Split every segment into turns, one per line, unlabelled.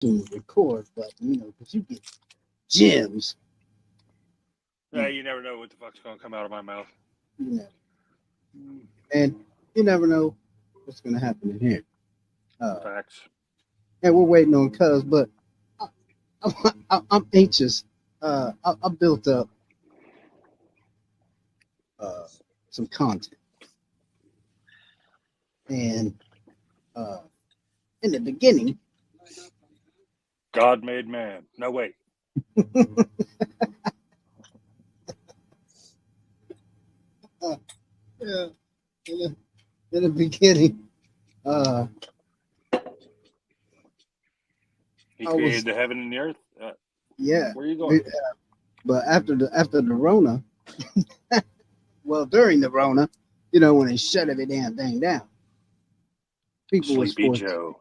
to record, but because you get gems.
Yeah, you never know what the fuck's gonna come out of my mouth.
Yeah. And you never know what's gonna happen in here.
Facts.
And we're waiting on Cuz, but I'm anxious. I built up some content, and in the beginning,
God made man. No, wait.
yeah, in the beginning,
He created the heaven and the earth.
Yeah.
Where are you going?
But after the Rona, well, during the Rona, when they shut every damn thing down, people were
Sleepy
forced
Joe.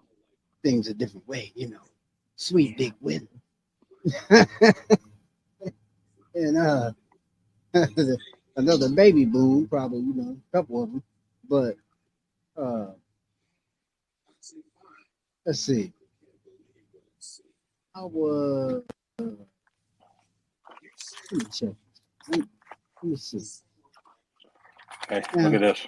things a different way. Sweet big win. And another baby boom, probably, a couple of them. But let's see. I was let me check. Let me see.
Hey, look at this.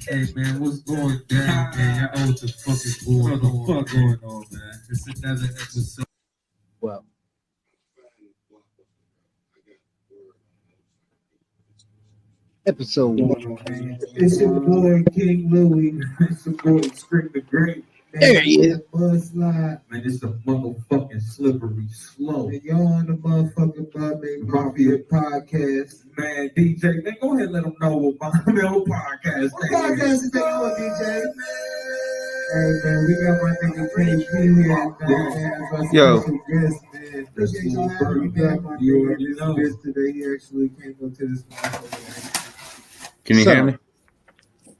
Hey man, what's going down, man? Y'all know what the fuck is going on, man. It's another episode.
Well, episode 1.
It's your boy King Louie. It's your boy Script the Great.
There he is.
Mudslide. Man, it's a motherfucking slippery slope. And y'all on the motherfucking Mafia podcast. Man, DJ, man, go ahead and let them know what my little podcast
What podcast is they on, DJ?
Hey man, we got my nigga KP here, man.
Yo.
Guest, man. Appreciate y'all having me back, my nigga. Guest today, he actually came up to this motherfucker.
Can you hear me?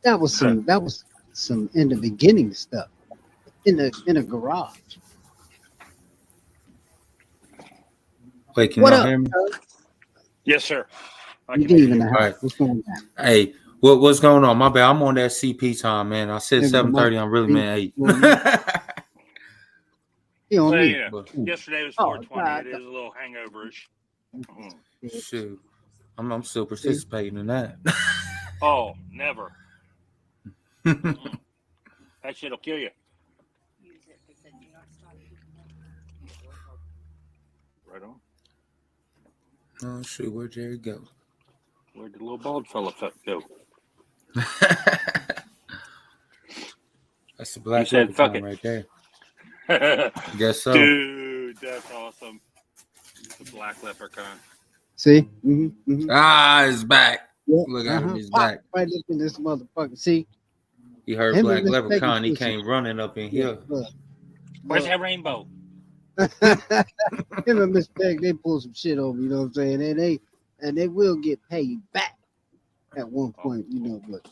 That was some in the beginning stuff. In a garage.
Wait, can
What
y'all
up?
hear me?
Yes, sir.
You didn't even know.
All right.
What's going on?
Hey, what's going on? My bad. I'm on that CP time, man. I said 7:30. I'm really meant 8.
You know
Well,
me.
yesterday was
Oh,
420.
God.
It is a little hangoverish.
Shoot, I'm still participating in that.
Oh, never. That shit'll kill you. Right on.
Oh shoot, where'd Jerry go?
Where'd the little bald fella go?
That's the black
He said,
leopard
"Fuck
time
it."
right there. Guess so.
Dude, that's awesome. The black leprechaun.
See? Mm-hmm, mm-hmm.
Ah, he's back.
Yeah,
Look at him, he's
Pop
back.
right up in this motherfucker. See?
He heard
Him
black
and Miss
leprechaun.
Peggy
He came running up in here.
Where's that rainbow?
Him and Miss Peg, they pull some shit over, you know what I'm saying? And they will get paid back at one point, but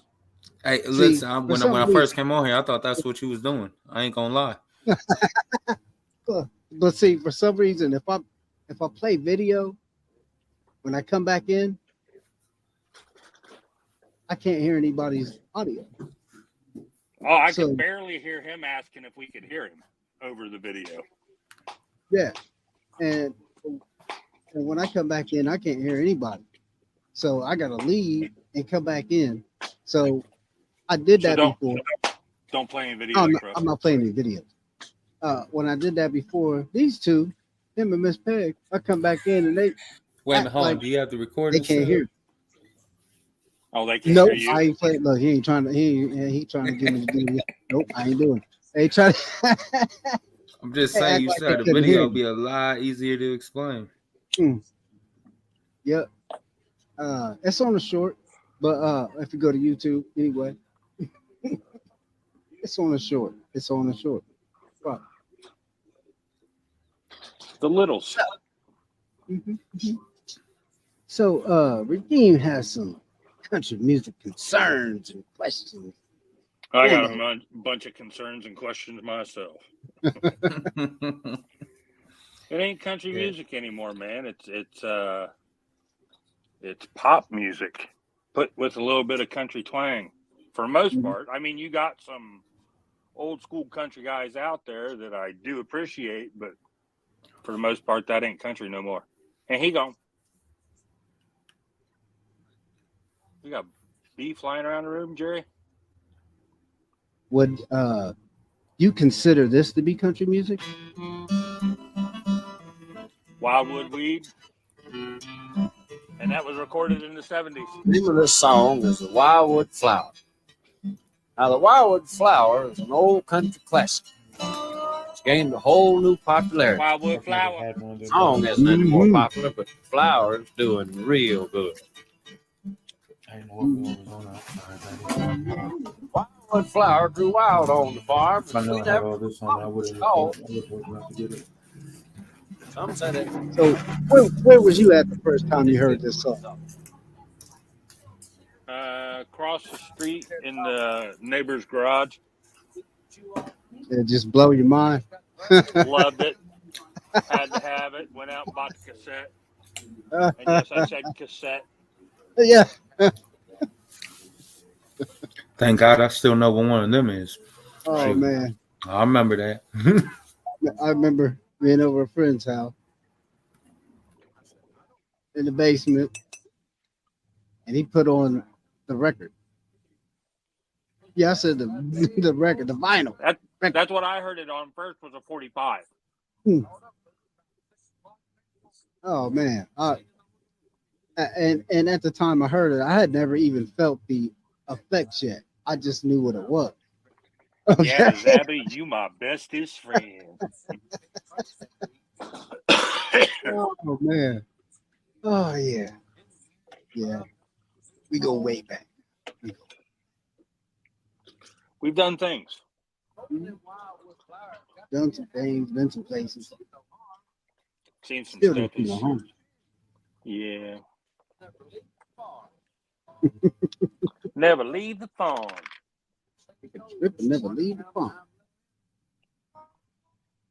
Hey,
see,
listen, when I
reason,
first came on here, I thought that's what you was doing. I ain't gonna lie.
but see, for some reason, if I play video, when I come back in, I can't hear anybody's audio.
Oh, I could barely hear him asking if we could hear him over the video.
Yeah, and when I come back in, I can't hear anybody. So I gotta leave and come back in. So I did that before.
Don't play any videos.
I'm not playing any videos. When I did that before, these two, him and Miss Peg, I come back in and they
wait a minute, hold on. Do you have the recording?
They can't hear.
Oh, they can't hear you.
I ain't playing. Look, he ain't trying to. He trying to get me to do this. Nope, I ain't doing it. They try to.
I'm just saying, you said the video be a lot easier to explain.
Yep. It's on the short, but if you go to YouTube, anyway, it's on the short. It's on the short. Right.
The littles.
So, Redeem has some country music concerns and questions.
I got a bunch of concerns and questions myself. It ain't country music anymore, man. It's pop music, put with a little bit of country twang. For the most part. I mean, you got some old school country guys out there that I do appreciate, but for the most part, that ain't country no more. And he gone. We got bee flying around the room, Jerry.
Would you consider this to be country music?
Wildwood Weed. And that was recorded in the 70s.
The name of this song is The Wildwood Flower. Now, The Wildwood Flower is an old country classic. It's gained a whole new popularity.
Wildwood Flower.
The song isn't any more popular, but the flower is doing real good. Wildwood flower grew wild on the farm.
I know I had all this on. I would have to get it.
Some said it.
So where was you at the first time you heard this song?
Across the street in the neighbor's garage.
It just blow your mind.
Loved it. Had to have it. Went out and bought the cassette. And yes, I said cassette.
Yeah.
Thank God I still know what one of them is.
Oh man,
I remember that.
I remember being over a friend's house in the basement, and he put on the record. Yeah, I said the record, the vinyl.
That's what I heard it on first was a 45.
Oh man, and at the time I heard it, I had never even felt the effects yet. I just knew what it was. Okay.
Yeah, Zabby, you my bestest friend.
Oh man. Oh yeah. Yeah. We go way back.
We've done things.
Done some things, been some places.
Seen some
Still
stuff.
didn't feel home.
Yeah. Never leave the farm.
Take a trip and never leave the farm.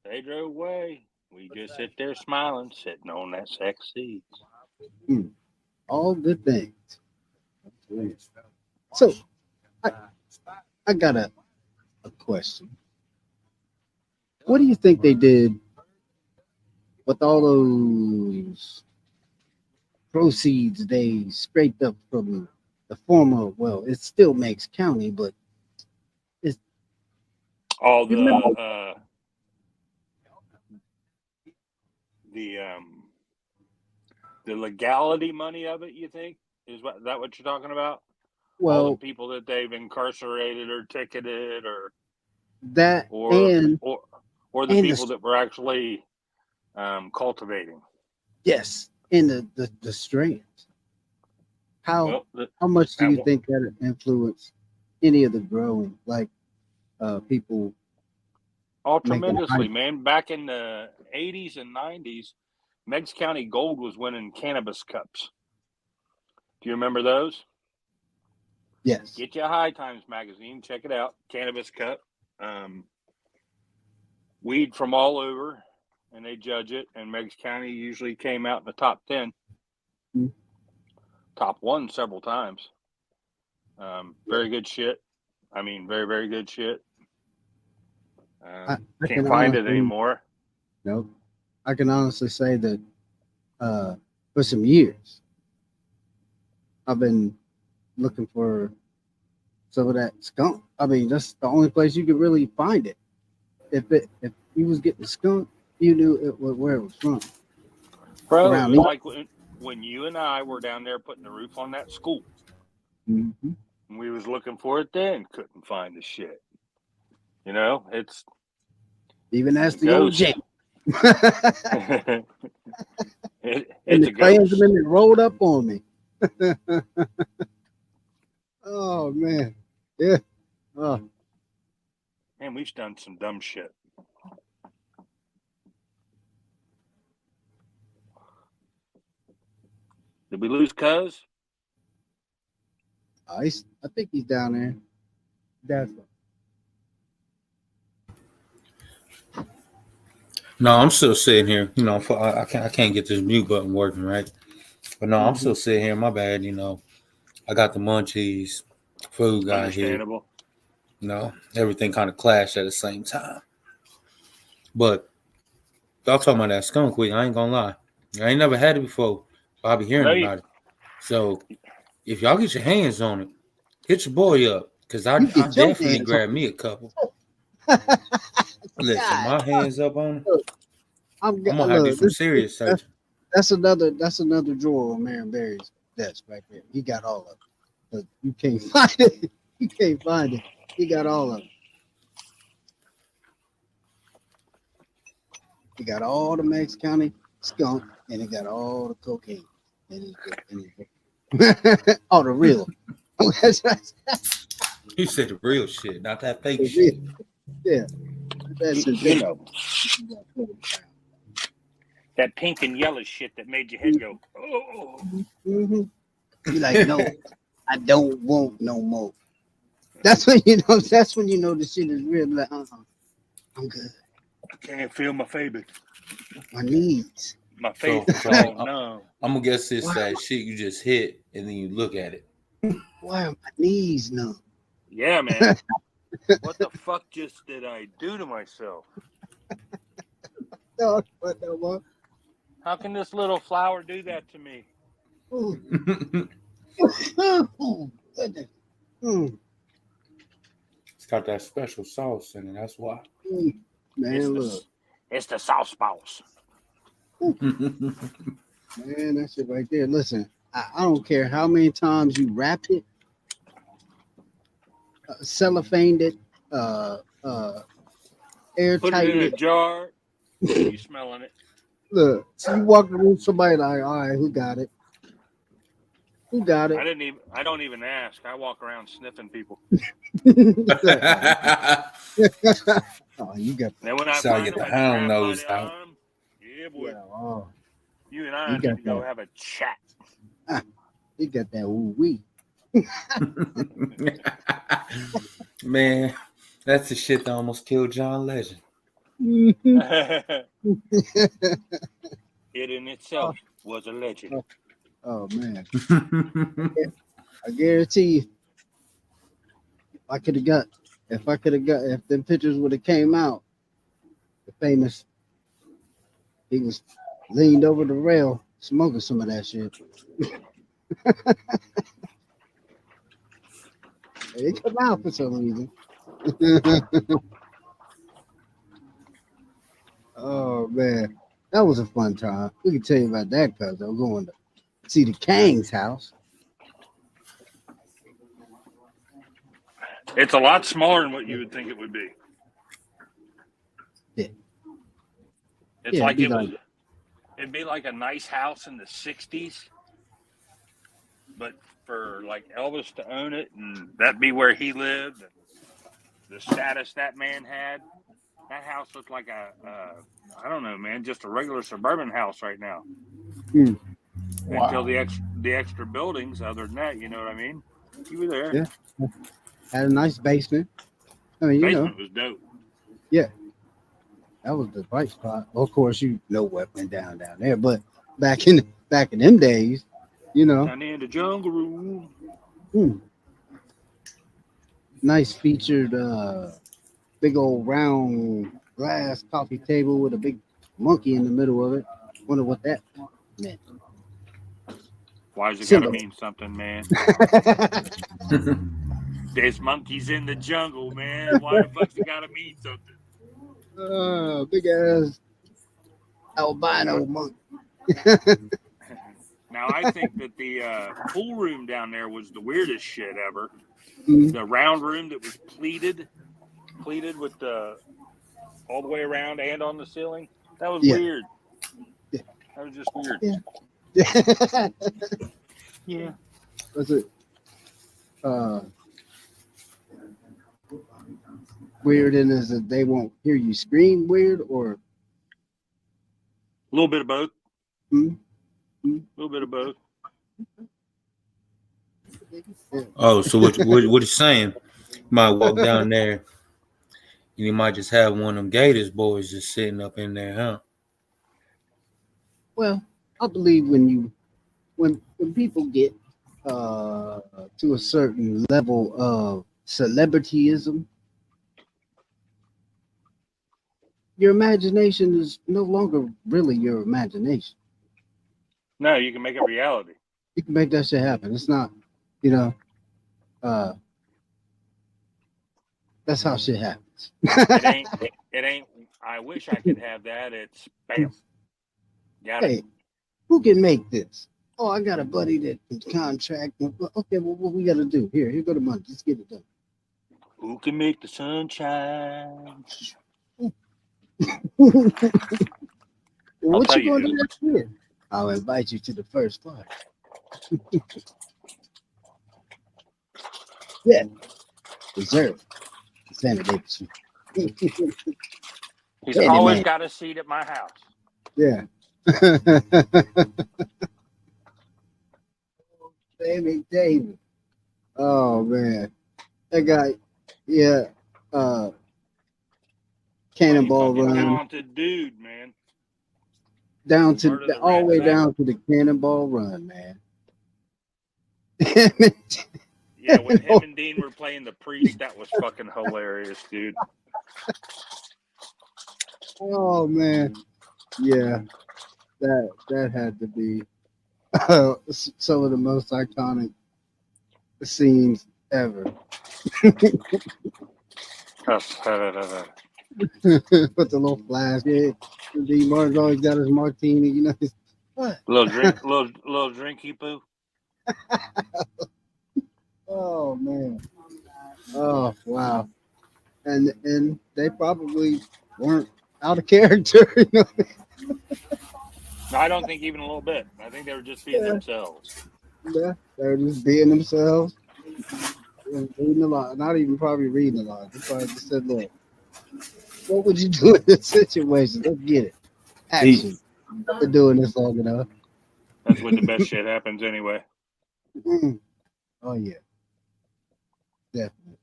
They drove away. We just sit there smiling, sitting on that sex seat.
All good things. So, I got a question. What do you think they did with all those proceeds they scraped up from the former? Well, it still makes county, but it's
All the legality money of it, you think? Is that what you're talking about? All
well
the people that they've incarcerated or ticketed or
that
or
and
the people that were actually cultivating.
yes, and the strains. How much do you think that influenced any of the growing? Like people.
Oh, tremendously, man. Back in the 80s and 90s, Meigs County Gold was winning cannabis cups. Do you remember those?
Yes.
Get your High Times magazine. Check it out. Cannabis cup. Weed from all over, and they judge it. And Meigs County usually came out in the top 10. Top 1 several times. Very good shit. I mean, very, very good shit. I can't find it anymore.
No, I can honestly say that for some years, I've been looking for some of that skunk. I mean, that's the only place you could really find it. If you was getting skunk, you knew where it was from.
Bro, it was like when you and I were down there putting the roof on that school.
Mm-hmm.
And we was looking for it then, couldn't find the shit. You know, it's
even as the old J.
It's
the Klansmen that rolled up on me. Oh man, yeah. Oh
man, we've done some dumb shit. Did we lose Cuz?
I think he's down there. Definitely.
No, I'm still sitting here. You know, I can't get this mute button working right. But no, I'm still sitting here. My bad. You know, I got the munchies, Food guy here.
Understandable.
No, everything kind of clashed at the same time. But y'all talking about that skunk week, I ain't gonna lie. I ain't never had it before. But I be hearing about it. So if y'all get your hands on it, hit your boy up. Because I definitely grab me a couple. Listen, my hands up on it. I'm gonna have to do some serious searching.
That's another drawer on Marion Barry's desk right there. He got all of it. You can't find it. You can't find it. He got all of it. He got all the Meigs County skunk, and he got all the cocaine. Oh, the real.
You said the real shit, not that fake shit.
Yeah. That's
you know. That pink and yellow shit that made your head go, oh.
Mm-hmm. You're like, no, I don't want no more. That's when you know. That's when you know the shit is real. Like, I'm good.
I can't feel my favorite.
My knees.
My face is all numb.
I'm gonna guess this that shit you just hit and then you look at it.
Why are my knees numb?
Yeah, man. What the fuck just did I do to myself?
No, what the fuck?
How can this little flower do that to me?
It's got that special sauce in it. That's why.
Man,
it's the sauce sauce.
Man, that shit right there. Listen, I don't care how many times you wrap it, cellophane it, airtight.
Put it in a jar. You smelling it?
Look, you walk around somebody like, all right, who got it? Who got it?
I don't even ask. I walk around sniffing people.
Oh, you got.
Then when I
so
find
get
them,
the hound nose out.
Yeah, boy.
Yeah, oh.
You and I need to go have a chat.
You got that ooh wee.
Man, that's the shit that almost killed John Legend.
It in itself was a legend.
Oh man. I guarantee you, if them pictures would have came out, the famous, he was leaned over the rail smoking some of that shit. It come out for some reason. Oh man, that was a fun time. We can tell you about that because I'm going to see the Kang's house.
It's a lot smaller than what you would think it would be.
Yeah.
It's like it'd be like a nice house in the 60s, but for like Elvis to own it and that be where he lived, and the status that man had, that house looked like I don't know, man, just a regular suburban house right now.
Wow.
Until the extra buildings. Other than that, you know what I mean? You were there.
Yeah. Had a nice basement. I mean,
Basement was dope.
Yeah. That was the bright spot. Well, of course, you know what went down there, but back in them days, you know.
Down in the jungle room.
Nice featured big old round glass coffee table with a big monkey in the middle of it. Wonder what that meant.
Why is it gotta mean something, man? There's monkeys in the jungle, man. Why the fuck's it gotta mean something?
Big ass albino monkey.
Now I think that the pool room down there was the weirdest shit ever. The round room that was pleated with the all the way around and on the ceiling. That was weird.
Yeah.
That was just weird.
Yeah.
Yeah.
Was it weird in is that they won't hear you scream weird or
a little bit of both.
A
little bit of both.
Oh, so what you saying? You might walk down there and you might just have one of them Gators boys just sitting up in there, huh?
Well, I believe when people get to a certain level of celebrityism, your imagination is no longer really your imagination.
No, you can make it reality.
You can make that shit happen. It's not, uh, that's how shit happens.
It ain't. I wish I could have that. It's bam. Got it.
Hey, who can make this? Oh, I got a buddy that can contract. Okay, well, what we got to do? Here go the money. Let's get it done.
Who can make the sunshine?
What you going to do next year? I'll invite you to the first party. Yeah, reserve. Sammy Davidson.
He's always got a seat at my house.
Yeah. Sammy Davis. Oh man, that guy. Yeah. Cannonball Run.
Talented dude, man.
Down to all the way down to the Cannonball Run, man.
Yeah, when him and Dean were playing the Priest, that was fucking hilarious, dude.
Oh man, yeah, that had to be some of the most iconic scenes ever. Put the little flash. Yeah, D. Martin's always got his martini. You know, what?
Little drinky poo.
Oh man. Oh wow. And they probably weren't out of character. You know?
No, I don't think even a little bit. I think they were just being themselves.
Yeah, they were just being themselves. Reading a lot, not even probably reading a lot. They probably just said, "Look, what would you do in this situation? Let's get it. Action. We're doing this long enough."
That's when the best shit happens, anyway.
Oh yeah, definitely.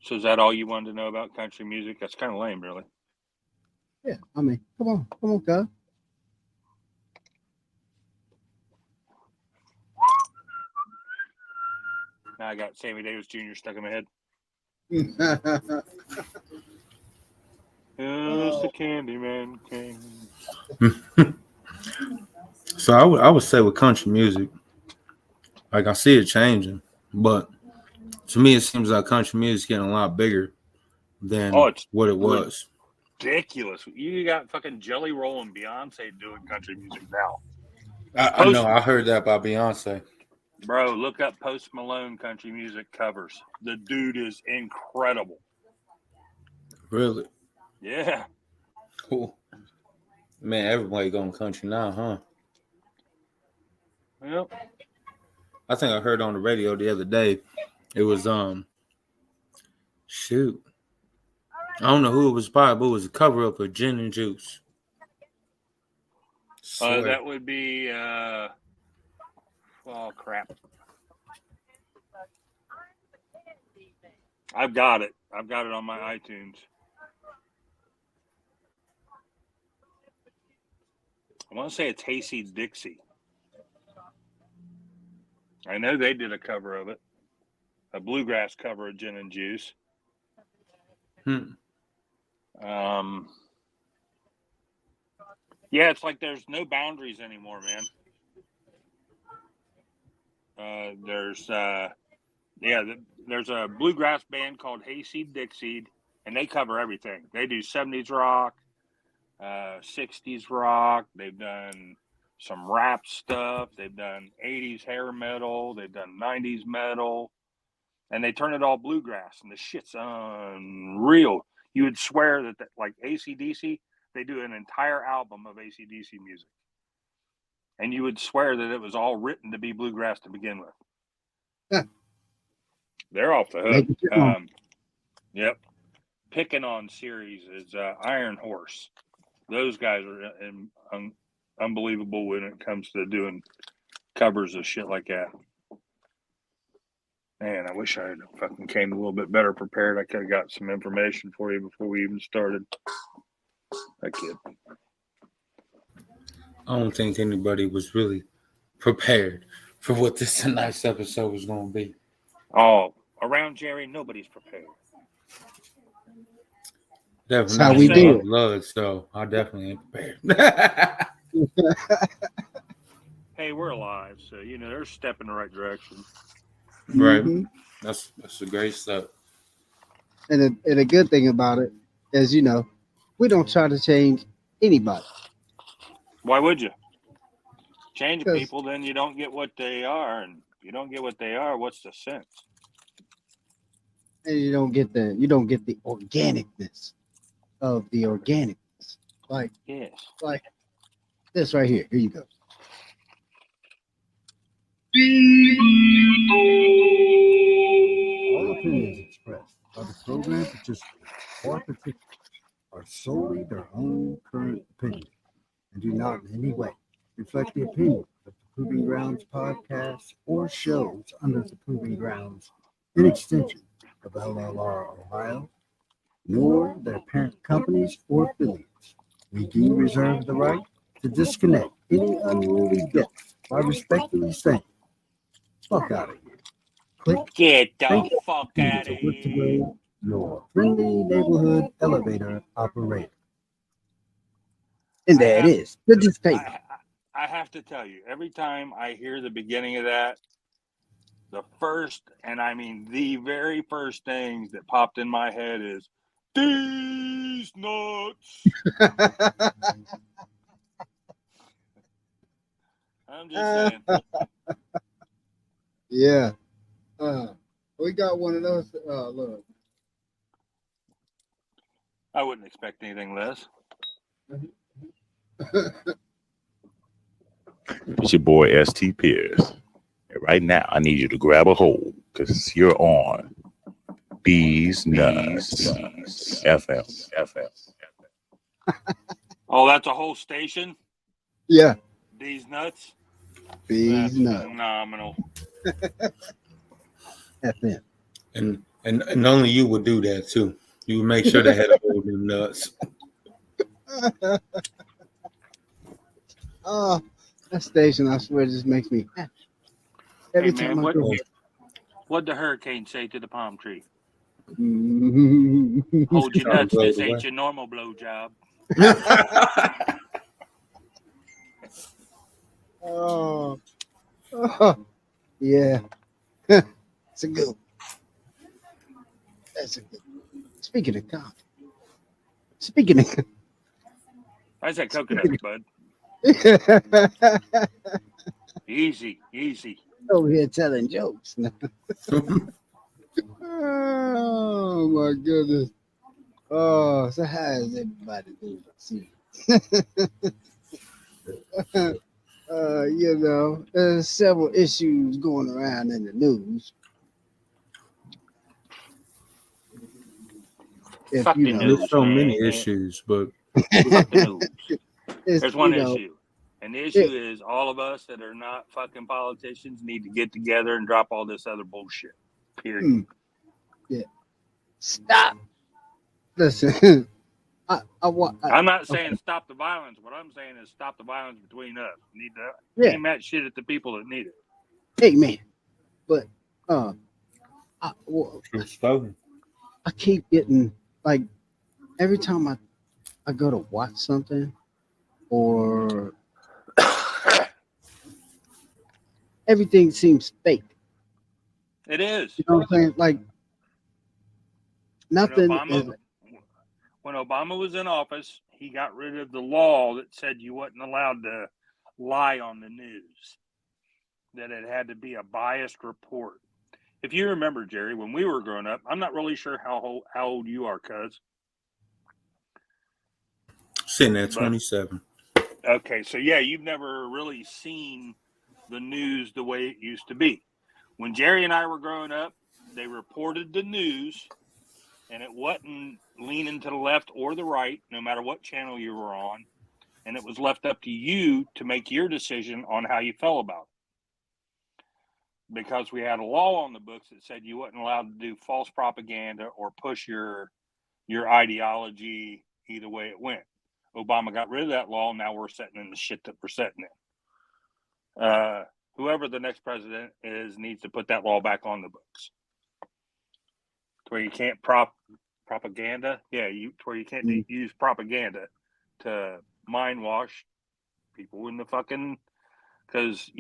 So is that all you wanted to know about country music? That's kind of lame, really.
Yeah, I mean, come on, guys.
Now I got Sammy Davis Jr. stuck in my head. Who's the Candyman King?
So I would say with country music, like I see it changing, but to me it seems like country music is getting a lot bigger than what it was.
Ridiculous. You got fucking Jelly Roll and Beyonce doing country music now.
I know. I heard that by Beyonce.
Bro, look up Post Malone country music covers. The dude is incredible.
Really?
Yeah.
Cool. Man, everybody going country now, huh?
Yep.
I think I heard on the radio the other day. It was shoot. I don't know who it was by, but it was a cover up of Gin and Juice.
That would be oh crap. I've got it on my iTunes. I want to say it's Hasty Dixie. I know they did a cover of it. A bluegrass cover of Gin and Juice. Yeah, it's like there's no boundaries anymore, man. There's a bluegrass band called Hasty Dixie, and they cover everything. They do 70s rock, 60s rock. They've done some rap stuff. They've done 80s hair metal. They've done 90s metal. And they turn it all bluegrass, and the shit's unreal. You would swear that like AC/DC, they do an entire album of AC/DC music. And you would swear that it was all written to be bluegrass to begin with.
Yeah.
They're off the hook. Yep. Picking on series is Iron Horse. Those guys are unbelievable when it comes to doing covers of shit like that. Man, I wish I had fucking came a little bit better prepared. I could have got some information for you before we even started. I kid.
I don't think anybody was really prepared for what this tonight's episode was going to be.
Oh, around Jerry, nobody's prepared.
Definitely
That's how
not
we
in
do
my
it.
blood, so I definitely ain't prepared.
Hey, we're alive, so they're a step in the right direction.
Right.
Mhm.
That's a great step.
And the good thing about it is, we don't try to change anybody.
Why would you? Change
'Cause-
people, then you don't get what they are, and if you don't get what they are, what's the sense?
And you don't get the organicness of the organicness. Like
Yes.
this right here. Here you go.
All opinions expressed by the program participants or participants are solely their own current opinion and do not in any way reflect the opinion of the Proving Grounds podcast or shows under the Proving Grounds in extension of LLR Ohio, nor their parent companies or affiliates. We do reserve the right to disconnect any unruly guests by respectfully saying, fuck out of here. Click.
Get the
Thank you.
fuck
It's
out of here.
your friendly neighborhood elevator operator.
And there it is. The disclaimer.
I have to tell you, every time I hear the beginning of that, the first, and I mean the very first things that popped in my head is, these nuts. I'm just saying.
Yeah. We got one of those. Look.
I wouldn't expect anything less.
It's your boy ST Pierce. And right now, I need you to grab a hold because you're on Bees Nuts FM.
Oh, that's a whole station?
Yeah.
These nuts?
These
That's
nuts.
phenomenal.
FM.
And only you would do that too. You would make sure they had a hold them nuts.
Oh, that station, I swear, just makes me happy. Every
Hey, man,
time I go.
what'd the hurricane say to the palm tree?
Mhm.
Hold your nuts.
blow
This
it
ain't
away.
your normal blow job.
Oh. Yeah. It's a good one. That's a good one. Speaking of coffee. Speaking of
I said coconuts, bud. Easy.
over here telling jokes. Oh my goodness. Oh, so how is everybody doing? See. There's several issues going around in the news. If
Fuck
you
the
know,
news.
There's so
man.
many issues, but
Fuck the news.
it's,
There's one
you know,
issue. And the issue is all of us that are not fucking politicians need to get together and drop all this other bullshit. Period.
Yeah. Stop. Listen,
I'm not saying stop the violence. What I'm saying is stop the violence between us. We need to aim that shit at the people that need it.
hey man, but
truth spoken.
I keep getting like every time I go to watch something or everything seems fake.
It is.
You know what I'm saying? Like nothing is.
When Obama was in office, he got rid of the law that said you wasn't allowed to lie on the news, that it had to be a biased report. If you remember, Jerry, when we were growing up, I'm not really sure how old you are, cuz.
Sitting at 27.
Okay, so yeah, you've never really seen the news the way it used to be. When Jerry and I were growing up, they reported the news, and it wasn't leaning to the left or the right, no matter what channel you were on, and it was left up to you to make your decision on how you felt about it. Because we had a law on the books that said you wasn't allowed to do false propaganda or push your ideology either way it went. Obama got rid of that law. Now we're sitting in the shit that we're sitting in. whoever the next president is needs to put that law back on the books, where you can't propaganda. Yeah, where you can't use propaganda to mind wash people in the fucking, because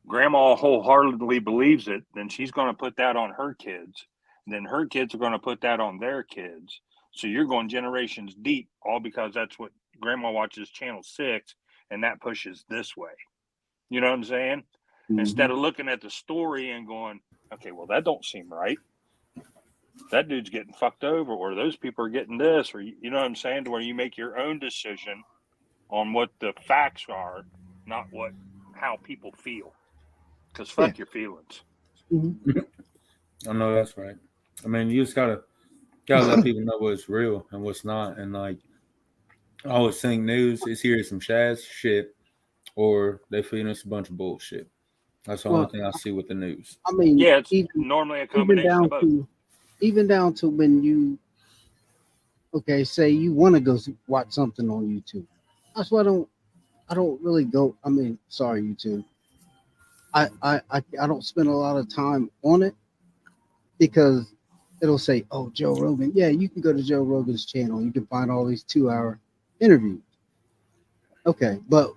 grandma wholeheartedly believes it, then she's going to put that on her kids. And then her kids are going to put that on their kids. So you're going generations deep, all because that's what grandma watches Channel 6, and that pushes this way. You know what I'm saying? Mm-hmm. Instead of looking at the story and going, okay, well, that don't seem right. That dude's getting fucked over, or those people are getting this, or you know what I'm saying? To where you make your own decision on what the facts are, not how people feel. Because fuck your feelings.
Mm-hmm. I know that's right. I mean, you just gotta let people know what's real and what's not. And like, I always think news is here some Shaz shit, or they feeding us a bunch of bullshit. That's the only thing I see with the news.
I mean,
yeah, it's normally a combination of both.
Even down to when you, say you want to go watch something on YouTube. That's why I don't really go. I mean, sorry, YouTube. I don't spend a lot of time on it because it'll say, oh, Joe Rogan. Yeah, you can go to Joe Rogan's channel. You can find all these 2-hour interviews. Okay, but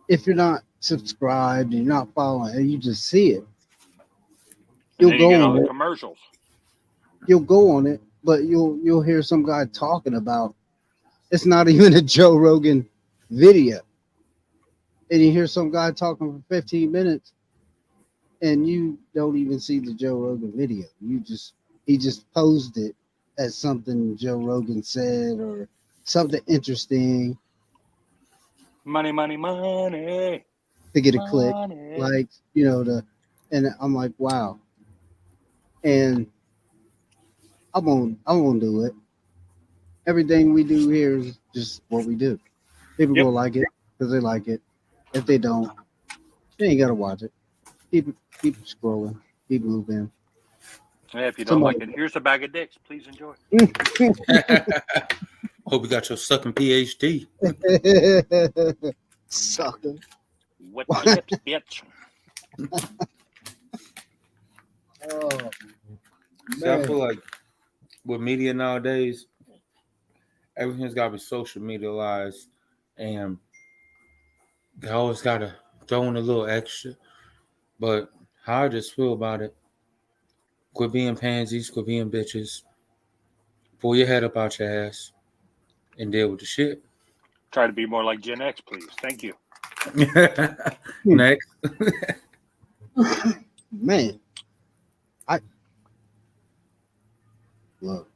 if you're not subscribed and you're not following and you just see it,
you'll go on the commercials.
You'll go on it, but you'll hear some guy talking about it's not even a Joe Rogan video. And you hear some guy talking for 15 minutes and you don't even see the Joe Rogan video. He just posed it as something Joe Rogan said or something interesting.
Money.
To get a click. Like, and I'm like, wow. And I won't do it. Everything we do here is just what we do. People will like it because they like it. If they don't, they ain't gotta watch it. Keep scrolling. Keep moving.
Yeah, if you don't like it, here's a bag of dicks. Please enjoy.
Hope you got your sucking PhD.
Sucker.
Wet my lips, bitch.
Oh,
so I feel like with media nowadays, everything's got to be social medialized, and they always got to throw in a little extra. But how I just feel about it, quit being pansies, quit being bitches, pull your head up out your ass, and deal with the shit.
Try to be more like Gen X, please. Thank you.
Next.
Man, look,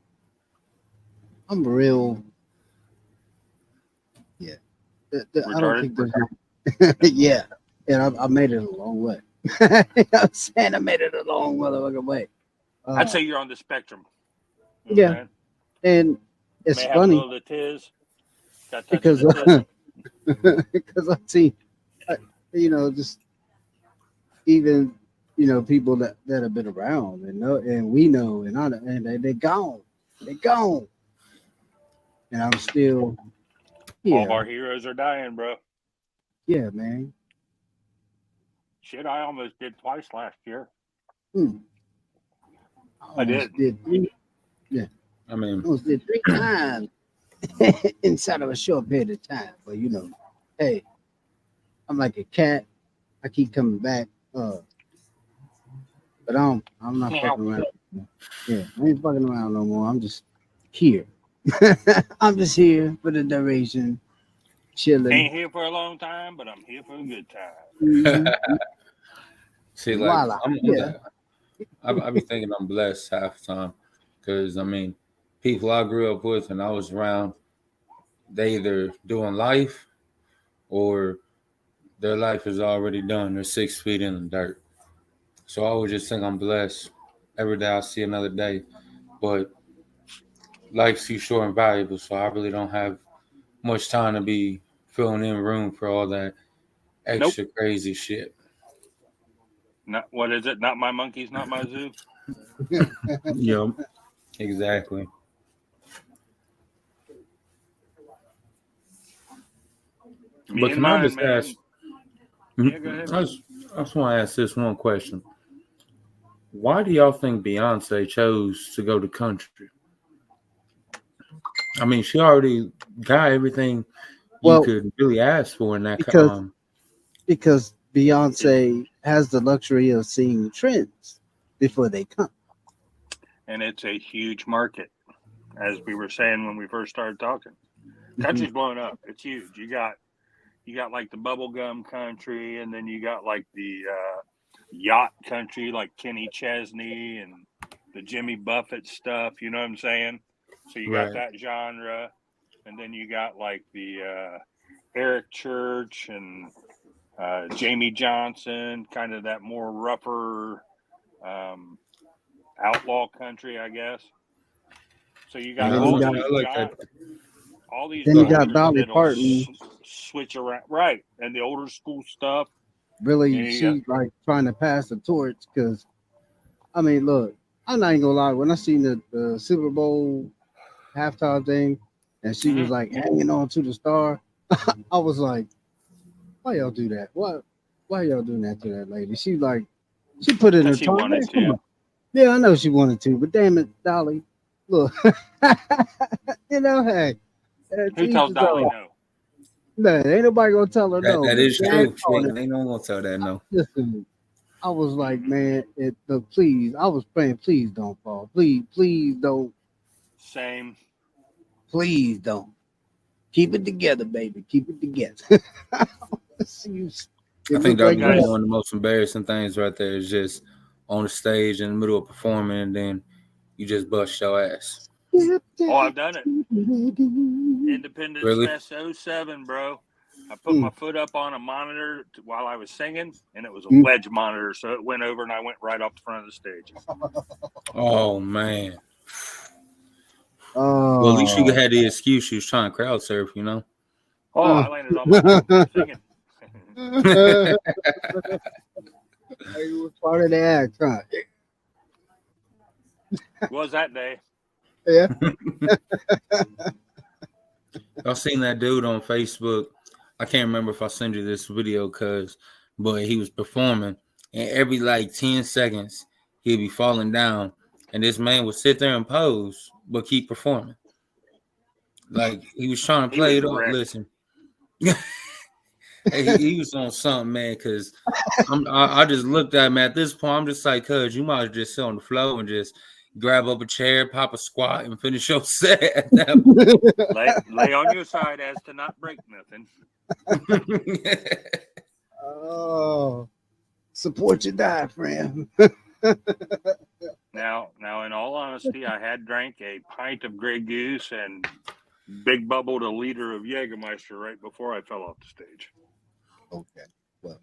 I'm real. Yeah. I don't think there's yeah. And I made it a long way. I'm saying I made it a long motherfucking way.
I'd say you're on the spectrum.
Yeah. And it's
may
funny.
Have a little tiz,
because I see, just even, people that have been around and know, and we know, and they're gone. They're gone. And I'm still here.
All of our heroes are dying, bro.
Yeah, man.
Shit, I almost did twice last year.
I did 3. Yeah.
I mean,
almost did 3 times inside of a short period of time. But hey, I'm like a cat. I keep coming back. But I'm not fucking around. Yeah, I ain't fucking around no more. I'm just here. I'm just here for the duration, chilling.
Ain't here for a long time, but I'm here for a good time.
Mm-hmm.
See, like, I be thinking I'm blessed half the time because, I mean, people I grew up with and I was around, they either doing life or their life is already done. They're 6 feet in the dirt. So I always just think I'm blessed. Every day I see another day. But life's too short and valuable, so I really don't have much time to be filling in room for all that extra crazy shit.
Not what is it? Not my monkeys, not my zoo.
Yep, exactly. But can I just ask?
Yeah, go ahead.
I just want to ask this one question. Why do y'all think Beyonce chose to go to country? I mean, she already got everything you
Well,
could really ask for in that.
because because Beyonce has the luxury of seeing trends before they come.
And it's a huge market, as we were saying when we first started talking.
Mm-hmm.
Country's blowing up. It's huge. You got like the bubblegum country, and then you got like the yacht country, like Kenny Chesney and the Jimmy Buffett stuff. You know what I'm saying? So you got that genre, and then you got like the Eric Church and Jamie Johnson, kind of that more rougher outlaw country, I guess. So you got
And then
all
you got-
these
I like that.
all these
Then you got
genres
Dolly
that'll
Parton.
switch around, right? And the older school stuff.
Really,
Yeah,
she's like trying to pass the torch because, I mean, look, I'm not even gonna lie. When I seen the Super Bowl halftime thing, and she was like hanging on to the star, I was like, why y'all do that? Why y'all doing that to that lady? She put in her
Because she
time.
wanted
Man, come
to.
on. Yeah, I know she wanted to, but damn it, Dolly, look, you know, hey,
Who tells Dolly no?
No, ain't nobody gonna tell her no.
That
but
is
Dad
true.
called it.
Ain't no one gonna tell that no.
Listen, I was like, man, look, please. I was praying, please don't fall. Please don't.
Same.
Please don't. Keep it together, baby. Keep it together.
I think that
Guys-
was one of the most embarrassing things right there is just on the stage in the middle of performing and then you just bust your ass.
Oh, I've done it. Independence
Really?
Fest 07, bro. I put my foot up on a monitor while I was singing, and it was a wedge monitor, so it went over and I went right off the front of the stage.
Oh man.
Oh,
Well, at least you had the excuse you was trying to crowd surf, you know.
Oh, I landed on my feet singing.
it was part of the act, huh?
Was that day?
Yeah.
I seen that dude on Facebook. I can't remember if I sent you this video, but he was performing, and every like 10 seconds he'd be falling down, and this man would sit there and pose, but keep performing. Like he was trying to play it off.
wrecked.
Listen, he was on something, man. Because I just looked at him at this point. I'm just like, cuz you might just sit on the floor and just grab up a chair, pop a squat, and finish your set at that point.
Lay on your side as to not break nothing.
Oh, support your diaphragm.
Now, in all honesty, I had drank a pint of Grey Goose and big bubbled a liter of Jägermeister right before I fell off the stage.
Okay. Well.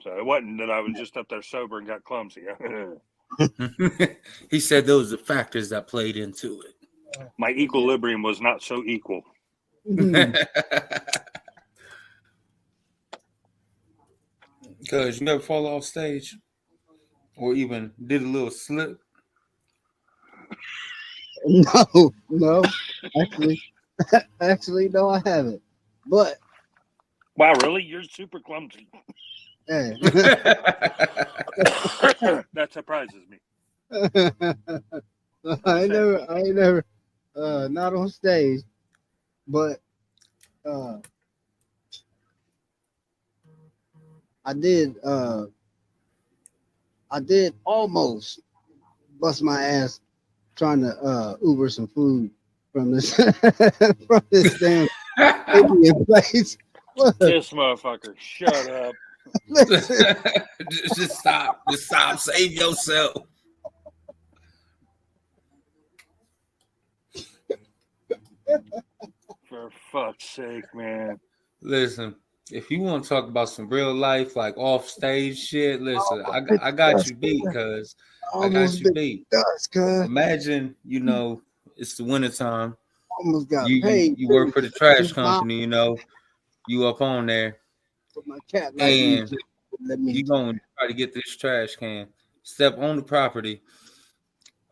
So it wasn't that I was just up there sober and got clumsy.
He said those are factors that played into it.
My equilibrium was not so equal.
Cause you never fall off stage or even did a little slip.
No, actually, no, I haven't. But
wow, really? You're super clumsy.
hey.
That surprises me.
I ain't never, not on stage, but I did almost bust my ass trying to Uber some food from this from this damn Indian place. Look,
This motherfucker, shut up.
Just stop. Save yourself.
For fuck's sake, man.
Listen, if you want to talk about some real life, like off stage shit, listen, I got you beat, cuz. I got you beat. Imagine, it's the wintertime.
Almost got
you
paid.
You work for the trash company, you up on there.
My cat
and you going to try to get this trash can, step on the property.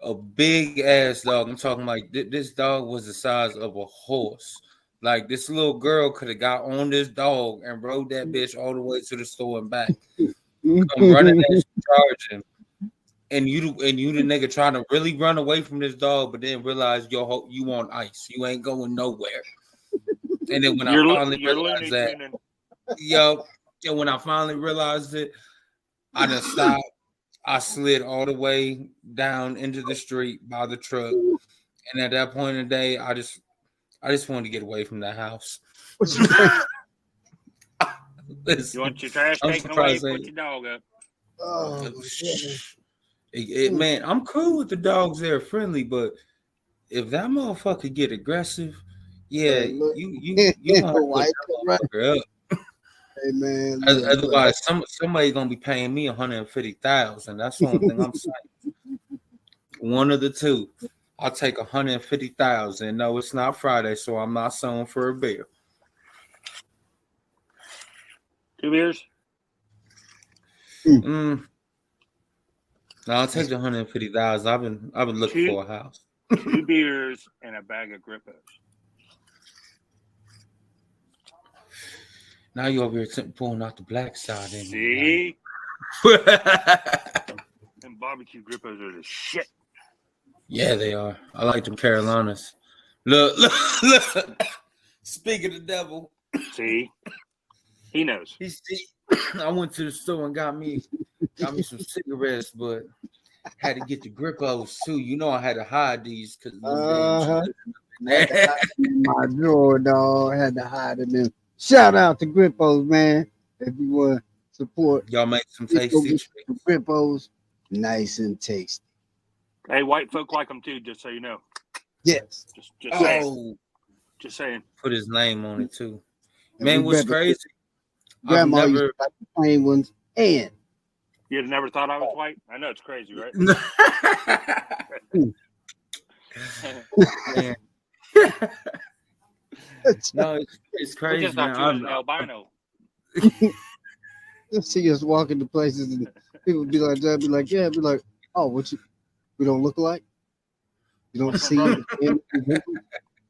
A big ass dog. I'm talking like this dog was the size of a horse. Like this little girl could have got on this dog and rode that bitch all the way to the store and back. Come running and charging. And you the nigga trying to really run away from this dog, but then realize you on ice. You ain't going nowhere. And then when I finally realized that, and when I finally realized it, I done stopped. I slid all the way down into the street by the truck. And at that point in the day, I just wanted to get away from that house.
Listen, you want your trash taken away, put your dog up.
Oh,
man, I'm cool with the dogs. They're friendly, but if that motherfucker get aggressive, yeah, you want to put that up.
Hey man,
otherwise somebody gonna be paying me $150,000. That's the only thing I'm saying. One of the two. I'll take $150,000. No, it's not Friday, so I'm not selling for a beer.
2 beers?
No, I'll take the $150,000. I've been looking for a house.
2 beers and a bag of Grippos.
Now you over here pulling out the black side.
See? And barbecue Grippos are the shit.
Yeah, they are. I like them Carolinas. Look. Speak of the devil.
See? He knows.
I went to the store and got me some cigarettes, but had to get the Grippos too. You know I had to hide these because
my drawer, dog. Had to hide in them. Shout out to Grippos, man. If you want to support,
y'all make some tasty
Grippos, nice and tasty.
Hey, white folk like them too, just so you know.
Yes.
Just saying. Just saying.
Put his name on it too. Man, what's crazy?
Grandma used to like the plain ones, and
you'd never thought I was white? I know it's crazy, right?
No, it's crazy.
We just thought you was an albino.
You see us walking to places and people be like, that, be like, yeah, be like, oh, what you? We don't look alike. You don't see it.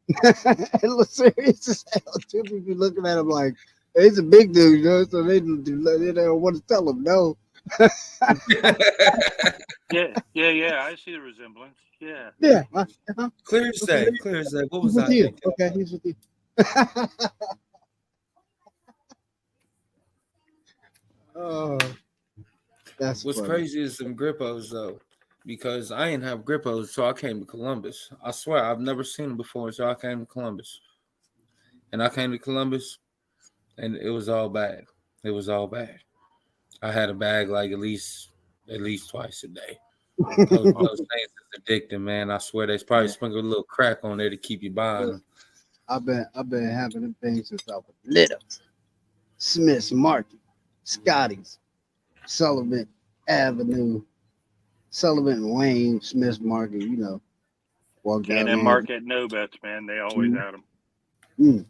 It looks serious as hell. Two people looking at him like, hey, he's a big dude, you know, so they don't want to tell him no.
Yeah. I see the resemblance. Yeah.
Yeah.
Clear as day. What was
I
thinking?
Okay, he's with you. Oh, that's
what's
funny.
crazy is some Grippos though, because I didn't have Grippos, so I came to Columbus. I swear I've never seen them before, so I came to Columbus, and it was all bad. It was all bad. I had a bag like at least twice a day. Those things is addicting, man. I swear they probably sprinkle a little crack on there to keep you buying them.
I've been having them things since I was little. Smith's Market, Scotty's, Sullivan Avenue, Sullivan and Wayne, Smith's Market, you know. Walk down
there. Market no bets, man. They always had them.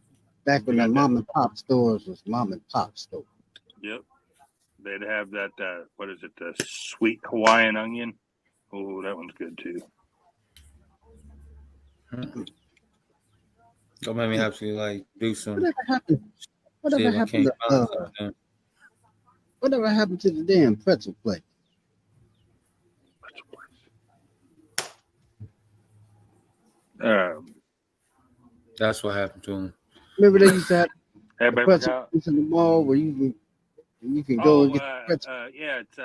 Back when the mom and pop stores was mom and pop store.
Yep. They'd have that, what is it, the sweet Hawaiian onion. Oh, that one's good too.
Don't make me have to like do some.
Whatever happened to the damn pretzel place?
That's what happened to him.
Remember they used to have
the
pretzel place in the mall where you can go and get the pretzel.
Yeah, it's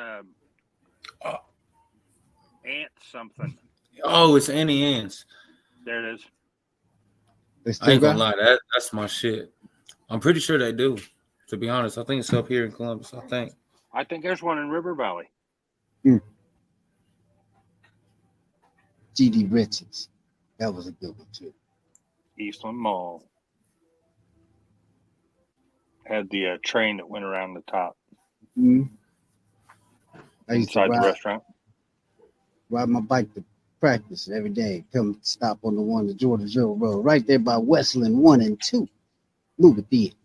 Ant something.
Oh, it's Annie Ann's.
There it is.
I ain't gonna lie, that's my shit. I'm pretty sure they do. To be honest, I think it's up here in Columbus. I think
there's one in River Valley.
GD Richards, that was a good one too.
Eastland Mall had the train that went around the top.
I used
inside
to
the restaurant.
Ride my bike to practice every day. Come stop on the one to Georgiaville Road, right there by Westland 1 and 2. Movie theater.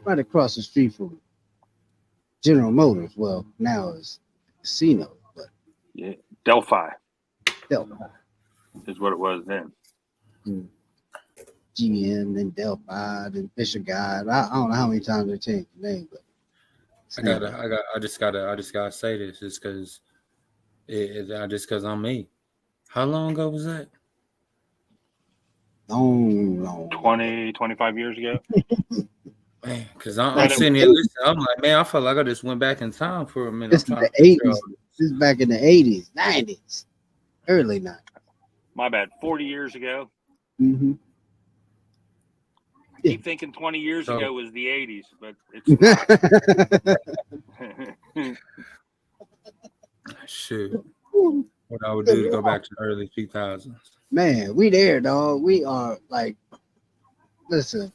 Right across the street from General Motors. Well, now it's casino, but
yeah, Delphi
is
what it was then.
GM, then Delphi, then Fisher Guide. I don't know how many times they changed the name, but
I just gotta say this just because I'm me. How long ago was that?
long.
20, 25 years ago.
Man, because I'm
Back in
sitting
the
here
80s.
listening. I'm like, man, I feel like I just went back in time for a minute.
This
I'm
is
trying
the
to picture all
80s. This is back in the 80s, 90s, early 90s.
My bad. 40 years ago.
Mm-hmm.
I keep thinking 20 years
So-
ago was the 80s, but it's not.
Shit. What I would do to go back to the early 2000s.
Man, we there, dog. We are like, listen,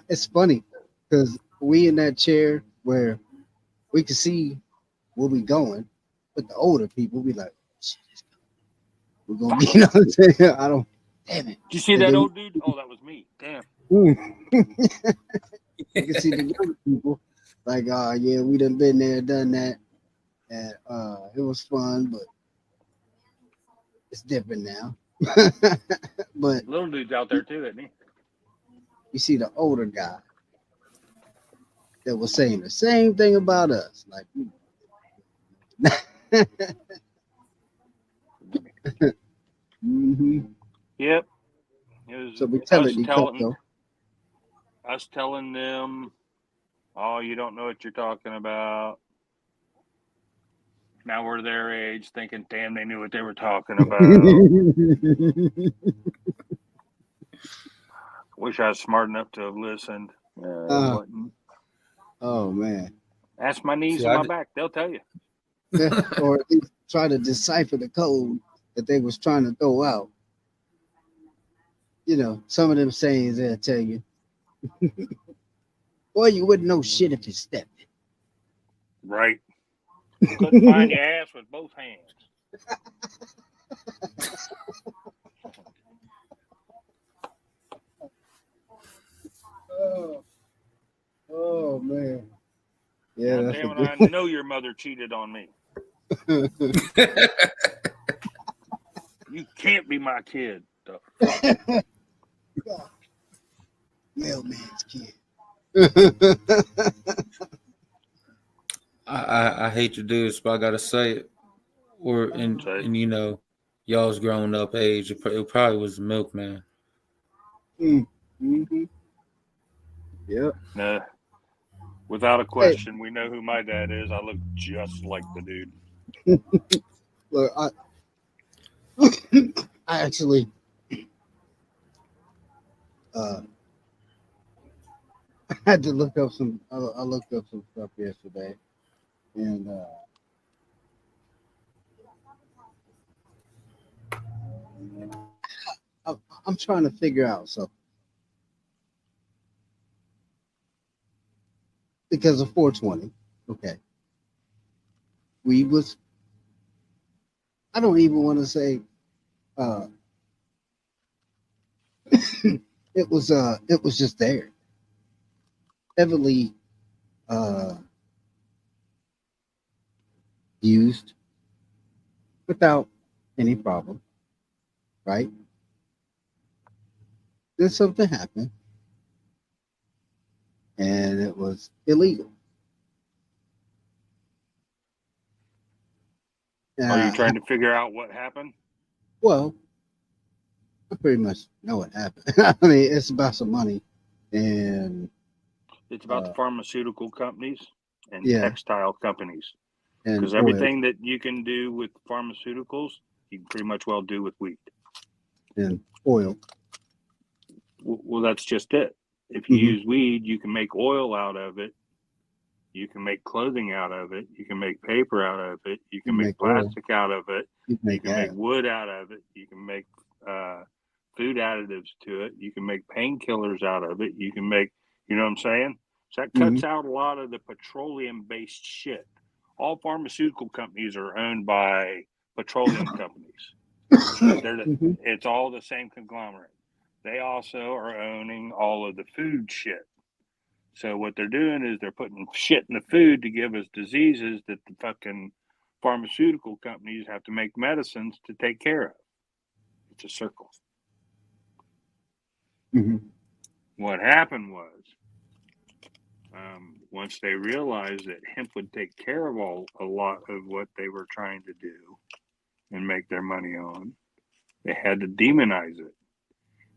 it's funny because we in that chair where we can see where we going, but the older people be like, shit, we're gonna be, you know what I'm saying? I don't, damn it.
Did you see
And
that
then-
old dude? Oh, that was me. Damn.
You can see the younger people like, yeah, we done been there, done that, and it was fun, but it's different now. But
Little dude's out there too, isn't he?
you see the older guy that was saying the same thing about us, like. Mm-hmm.
Yep. It was
So we tell it,
us telling them, oh, you don't know what you're talking about. Now we're their age, thinking, damn, they knew what they were talking about. Wish I was smart enough to have listened. Wasn't.
Oh man.
Ask my knees
See,
and
I
my
d-
back; they'll tell you.
Or at least try to decipher the code that they was trying to throw out. You know, some of them sayings they'll tell you. Boy, you wouldn't know shit if you stepped it.
Right. Couldn't find your ass with both hands.
Oh man. Yeah,
God
that's
damn
a
it,
good
I know your mother cheated on me. You can't be my kid. The fuck?
mailman's kid.
I hate to do this, but I gotta say it. Or and you know, y'all's grown up age, it probably was the milkman.
Mm-hmm. Yep.
Nah. Without a question, we know who my dad is. I look just like the dude.
Look, I actually I had to look up some. I looked up some stuff yesterday, and I'm trying to figure out something because of 420. Okay, we was. I don't even want to say. It was just there, heavily used without any problem, right? Then something happened, and it was illegal.
Are you trying to figure out what happened?
Well, I pretty much know what happened. I mean, it's about some money, and
It's about the pharmaceutical companies and
yeah.
textile companies.
and
Because
oil
everything that you can do with pharmaceuticals, you can pretty much well do with wheat.
and oil.
Well, that's just it. If you
Mhm.
use weed, you can make oil out of it. You can make clothing out of it. You can make paper out of it. You can make
oil.
plastic out of it.
You can
You
make
can make
gas.
wood out of it. You can make food additives to it. You can make painkillers out of it. You can make, you know what I'm saying? So that cuts out a lot of the petroleum-based shit. All pharmaceutical companies are owned by petroleum companies.
Mhm.
It's all the same conglomerate. They also are owning all of the food shit. So what they're doing is they're putting shit in the food to give us diseases that the fucking pharmaceutical companies have to make medicines to take care of. It's a circle.
Mhm.
What happened was, once they realized that hemp would take care of a lot of what they were trying to do and make their money on, they had to demonize it.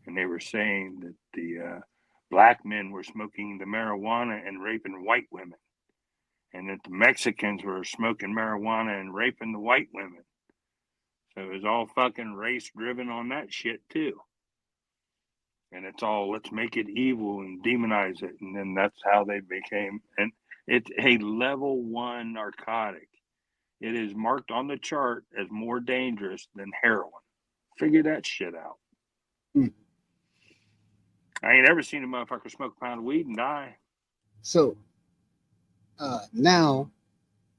And they were saying that the black men were smoking the marijuana and raping white women, and that the Mexicans were smoking marijuana and raping the white women. So it was all fucking race driven on that shit too. And it's all, let's make it evil and demonize it. And then that's how they became. And it's a level 1 narcotic. It is marked on the chart as more dangerous than heroin. Figure that shit out. I ain't ever seen a motherfucker smoke a pound of weed and die.
So now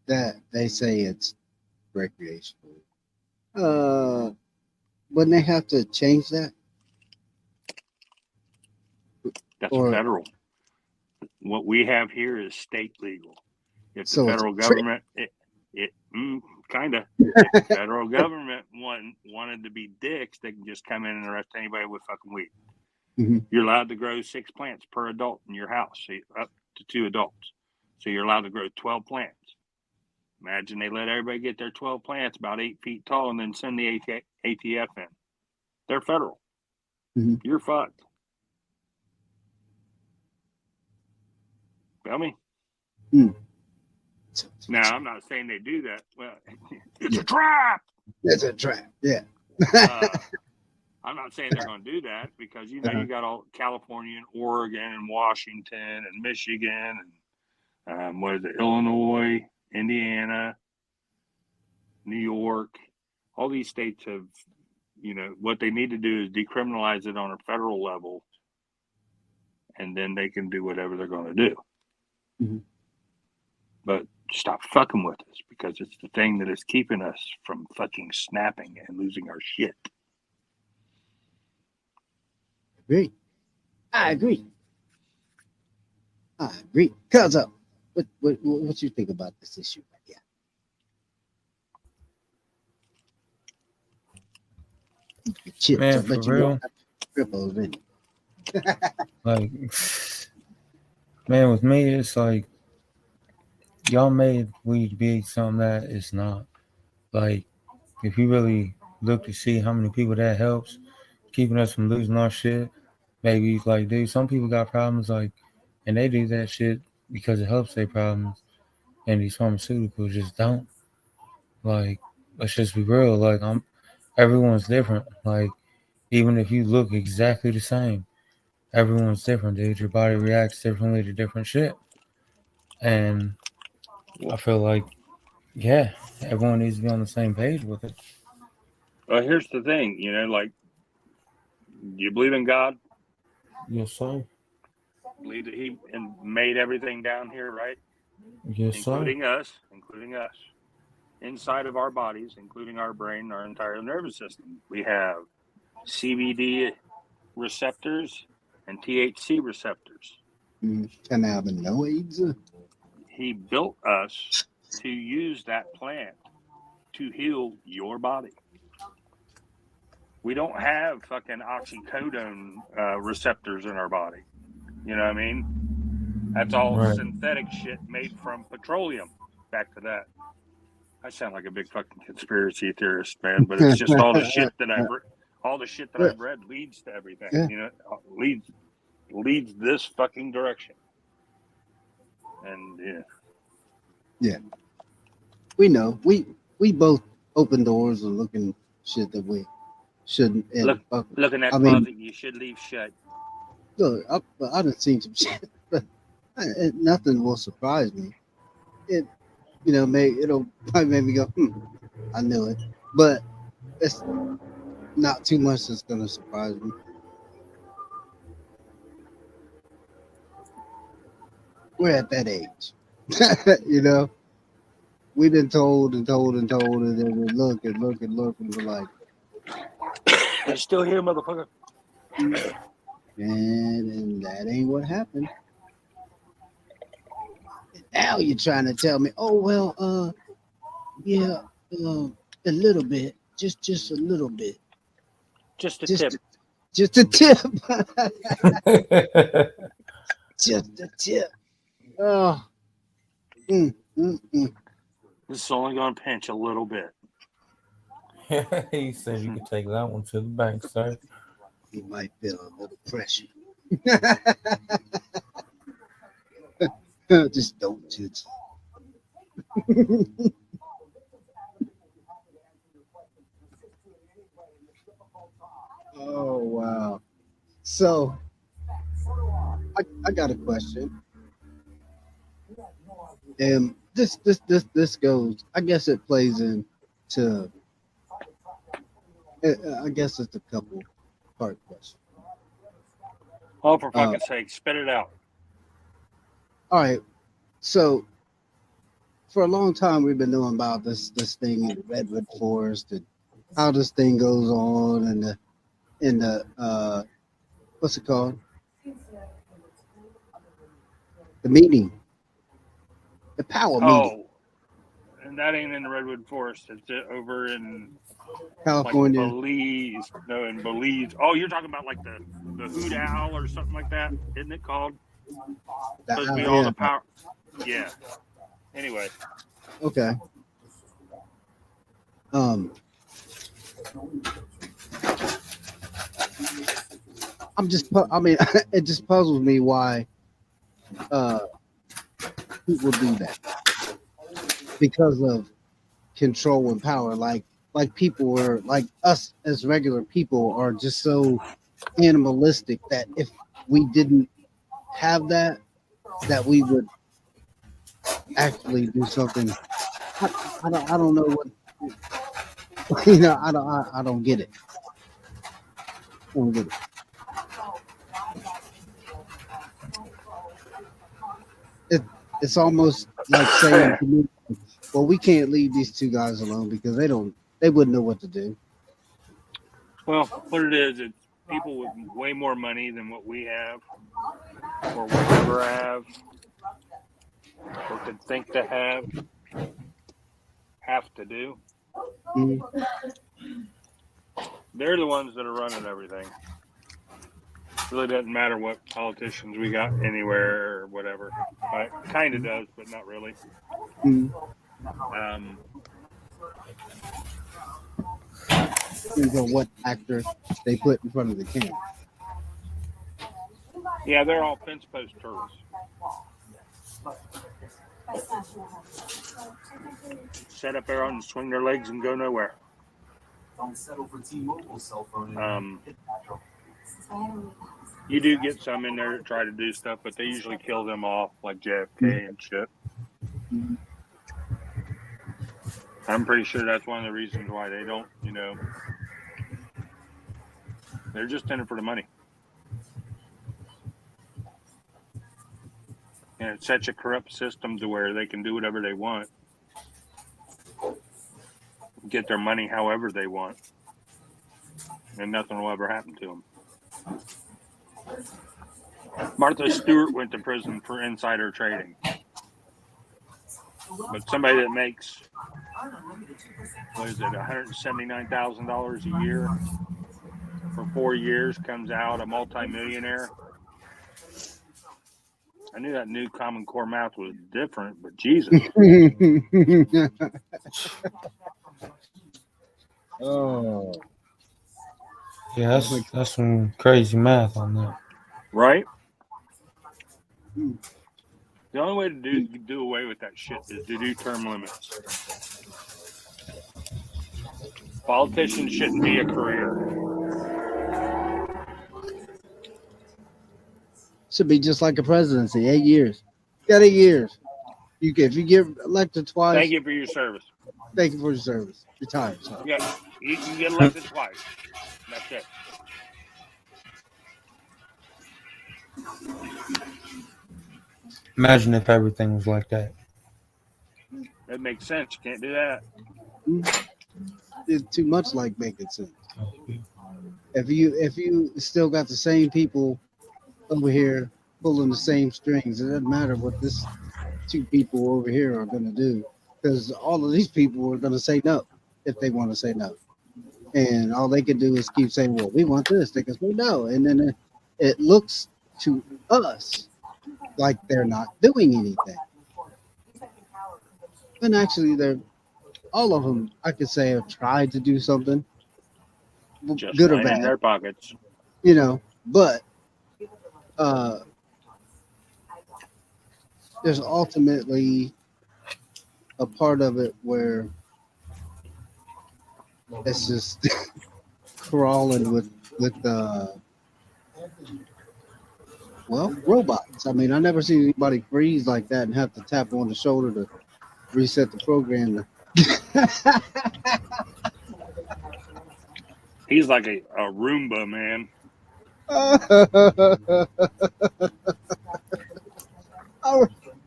that they say it's recreational, wouldn't they have to change that?
That's
Or-
federal. What we have here is state legal. If the
So it's
federal
a
government, kind of, if the federal government wanted to be dicks, they can just come in and arrest anybody with fucking weed.
Mhm.
You're allowed to grow 6 plants per adult in your house, so up to 2 adults. So you're allowed to grow 12 plants. Imagine they let everybody get their 12 plants about 8 feet tall and then send the ATF in. They're federal.
Mhm.
You're fucked. Feel me? Now, I'm not saying they do that. Well, it's a trap.
It's a trap. Yeah.
I'm not saying they're going to do that because, you got all California and Oregon and Washington and Michigan and what is it, Illinois, Indiana, New York. All these states have, what they need to do is decriminalize it on a federal level, and then they can do whatever they're going to do.
Mhm.
But stop fucking with us because it's the thing that is keeping us from fucking snapping and losing our shit.
Agree. I agree. Cuz what you think about this issue? Yeah. Chips.
Man,
I bet
for
you
real.
don't have cripples in it.
Like, man, with me, it's like y'all made weed be something that it's not. Like, if you really look to see how many people that helps, keeping us from losing our shit, maybe like, dude, some people got problems, like, and they do that shit because it helps their problems, and these pharmaceuticals just don't. Like, let's just be real. Like, everyone's different. Like, even if you look exactly the same, everyone's different, dude. Your body reacts differently to different shit. And I feel like, yeah, everyone needs to be on the same page with it.
Well, here's the thing, like, you believe in God?
Yes, sir.
Believe that He made everything down here, right?
Yes, sir.
Including us, inside of our bodies, including our brain, our entire nervous system. We have CBD receptors and THC receptors.
Cannabinoids.
He built us to use that plant to heal your body. We don't have fucking oxycodone receptors in our body. You know what I mean? That's all
Right.
synthetic shit made from petroleum. Back to that. I sound like a big fucking conspiracy theorist, man, but it's just all the shit that I've read leads to everything.
Yeah.
Leads this fucking direction. And
Yeah. We know. We both open doors and looking shit that we shouldn't. And
look in that
I mean,
closet you should leave shut.
look, I done seen some shit, but nothing will surprise me. It, it'll probably make me go, I knew it. But it's not too much that's gonna surprise me. We're at that age. We've been told and told and told, and then we look and look and look, and we're like,
I'm still here, motherfucker.
and that ain't what happened. And now you're trying to tell me, oh well, yeah, a little bit, just a little bit,
Just a
just
tip.
Just a tip. Just a tip. Oh. Mm.
This is only going to pinch a little bit.
He said you could take that one to the bank, sir.
You might feel a little pressure. Just don't judge. Oh wow. So I got a question. And this goes, I guess it plays into I guess it's a couple part question.
Oh, for fucking sake, spit it out.
All right. So for a long time we've been knowing about this thing in the redwood forest and how this thing goes on and the what's it called? The meeting. The power meeting.
Oh, and that ain't in the redwood forest. It's over in
California.
Like Belize. No, in Belize. Oh, you're talking about like the hoot owl or something like that, isn't it called? Supposed to be all the power. Yeah. Anyway.
Okay. I mean, it just puzzles me why people do that because of control and power. Like people are like us as regular people are just so animalistic that if we didn't have that we would actually do something. I don't know what I don't get it. I don't get it. It's almost like saying to me, well, we can't leave these two guys alone because they wouldn't know what to do.
Well, what it is, it's people with way more money than what we have or will ever have or could think to have to do.
Mm-hmm.
They're the ones that are running everything. Really doesn't matter what politicians we got anywhere or whatever. It kind of does, but not really.
Mm-hmm. Depends on what actor they put in front of the camera.
Yeah, they're all fence post turtles. Set up there and swing their legs and go nowhere. You do get some in there that try to do stuff, but they usually kill them off, like JFK and shit. I'm pretty sure that's one of the reasons why they don't, they're just in it for the money. And it's such a corrupt system to where they can do whatever they want, get their money however they want, and nothing will ever happen to them. Martha Stewart went to prison for insider trading. But somebody that makes, what is it, $179,000 a year for 4 years comes out a multimillionaire. I knew that new Common Core mouth was different, but Jesus.
Oh.
Yeah, that's some crazy math on that.
Right? The only way to do away with that shit is to do term limits. Politicians shouldn't be a career.
Should be just like a presidency, 8 years. You got 8 years. If you get elected twice.
Thank you for your service.
Thank you for your service. Retire.
Yeah, you can get elected twice. That's it.
Imagine if everything was like that.
That makes sense. You can't do that.
It's too much like making sense. If you still got the same people over here pulling the same strings, it doesn't matter what this two people over here are going to do, because all of these people are going to say no if they want to say no. And all they can do is keep saying, well, we want this. They can say no. And then it looks to us like they're not doing anything. And actually, all of them, I could say, have tried to do something,
Just
good or
lining
bad,
their pockets.
but there's ultimately a part of it where it's just crawling with robots. I mean, I never seen anybody freeze like that and have to tap on the shoulder to reset the program.
He's like a Roomba, man.
I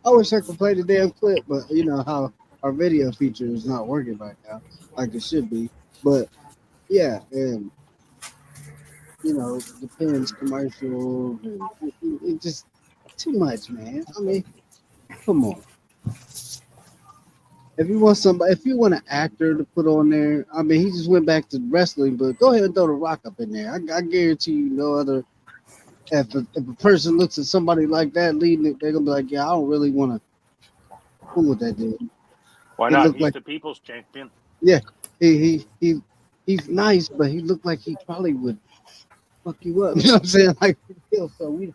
wish I could play the damn clip, but you know how our video feature is not working right now, like it should be. But yeah, and the Pens commercials, and it just too much, man. I mean, come on. If you want an actor to put on there, I mean, he just went back to wrestling, but go ahead and throw The Rock up in there. I guarantee you, no other. If a person looks at somebody like that leading it, they're gonna be like, "Yeah, I don't really want to fool with that dude."
Why not? He's the people's champion.
Yeah, he's nice, but he looked like he probably would fuck you up. You know what I'm saying? Like, so we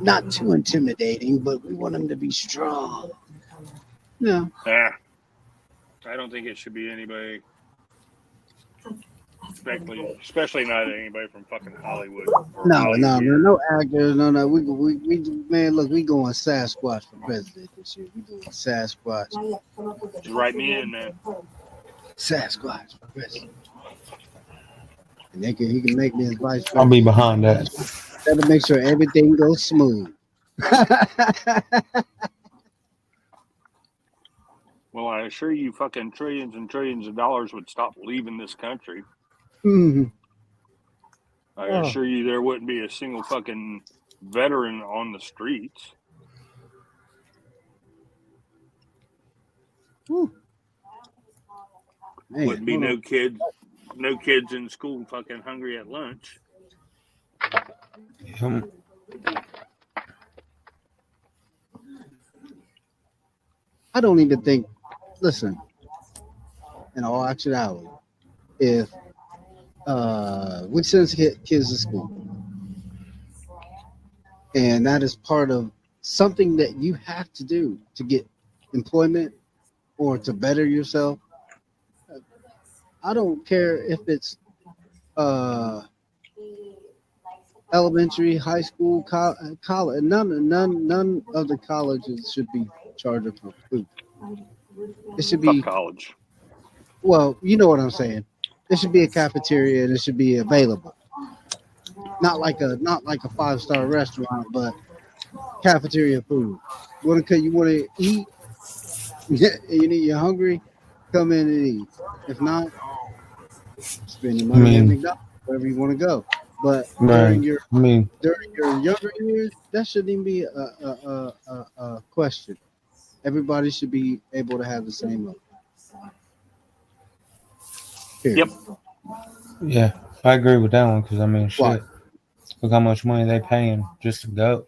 not too intimidating, but we want him to be strong. No.
I don't think it should be anybody, especially not anybody from fucking Hollywood.
No actors. No. We man, look, we going Sasquatch for president this year. We doing Sasquatch.
Just write me in, man.
Sasquatch for president. And he can make me his vice president.
I'll be behind that.
That'll make sure everything goes smooth.
Well, I assure you, fucking trillions and trillions of dollars would stop leaving this country.
Mm-hmm.
I assure you, there wouldn't be a single fucking veteran on the streets.
Man,
wouldn't be no kids in school fucking hungry at lunch.
I don't even think. Listen, in all actuality, if we send kids to school, and that is part of something that you have to do to get employment or to better yourself. I don't care if it's elementary, high school, college. None of the colleges should be charged for food. It should be
college.
Well, you know what I'm saying. There should be a cafeteria and it should be available. Not like a 5-star restaurant, but cafeteria food. You want to eat? You're hungry? Come in and eat. If not, spend your money at McDonald's, wherever you want to go. But during your younger years, that shouldn't even be a question. Everybody should be able to have the same level.
Yep.
Yeah, I agree with that one because I mean, shit. Look how much money they paying just to go,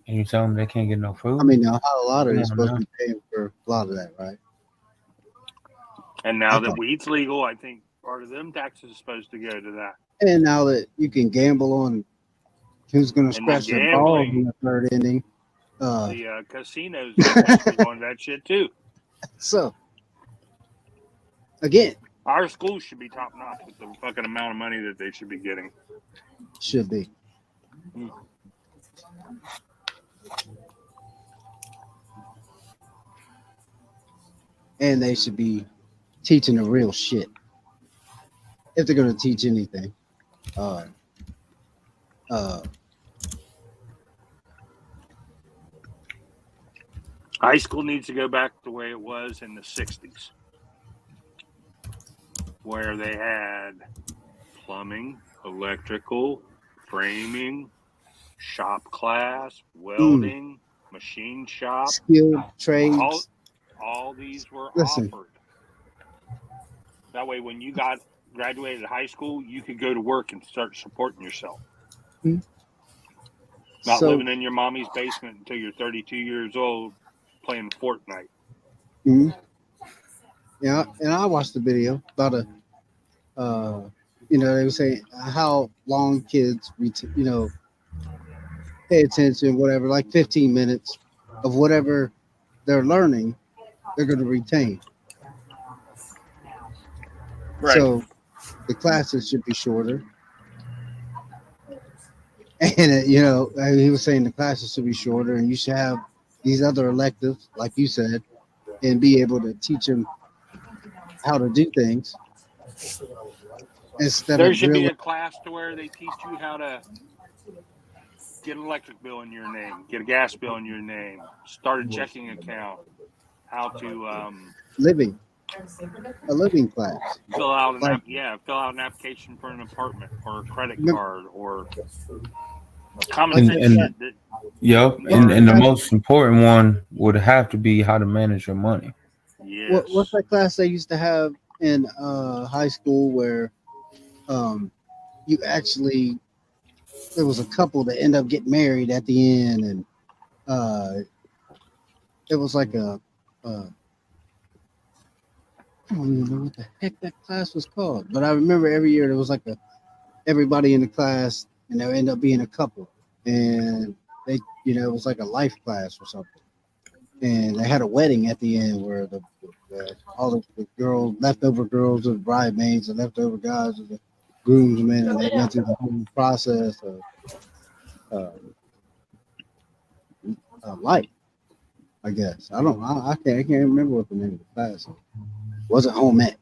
and you tell them they can't get no food.
I mean, now how a lottery is supposed to be paying for a lot of that, right?
And now that weed's legal, I think part of them taxes is supposed to go to that.
And now that you can gamble on who's going to scratch their balls in the third inning,
the casinos are supposed to be going to that shit too.
So, again,
our schools should be top notch with the fucking amount of money that they should be getting.
Should be. And they should be teaching the real shit. If they're going to teach anything.
High school needs to go back the way it was in the 60s, where they had plumbing, electrical, framing, shop class, welding, machine shop,
skilled trades.
All these were offered. That way, when you graduated high school, you could go to work and start supporting yourself.
Hmm.
Not
So,
living in your mommy's basement until you're 32 years old playing Fortnite.
mhm. Yeah, and I watched the video about they were saying how long kids, pay attention, whatever, like 15 minutes of whatever they're learning, they're going to retain.
Right.
So the classes should be shorter. And, he was saying the classes should be shorter and you should have these other electives, like you said, and be able to teach them how to do things instead
There
of
should be
drilling.
a class to where they teach you how to get an electric bill in your name, get a gas bill in your name, start a checking account, how to
A living class.
fill out
Like,
an application for an apartment or a credit
remember-
card or common
like
sense shit. That,
Yep, and the most important one would have to be how to manage your money.
yes.
what's that class they used to have in high school where you actually, there was a couple that end up getting married at the end, and it was like I don't even know what the heck that class was called, but I remember every year there was like everybody in the class, and there ended up being a couple, and they, it was like a life class or something, and they had a wedding at the end where all the girls, leftover girls, were bridesmaids, and leftover guys were the groomsmen, and they went through the whole process of life. I guess I can't remember what the name of the class was. Wasn't home ec.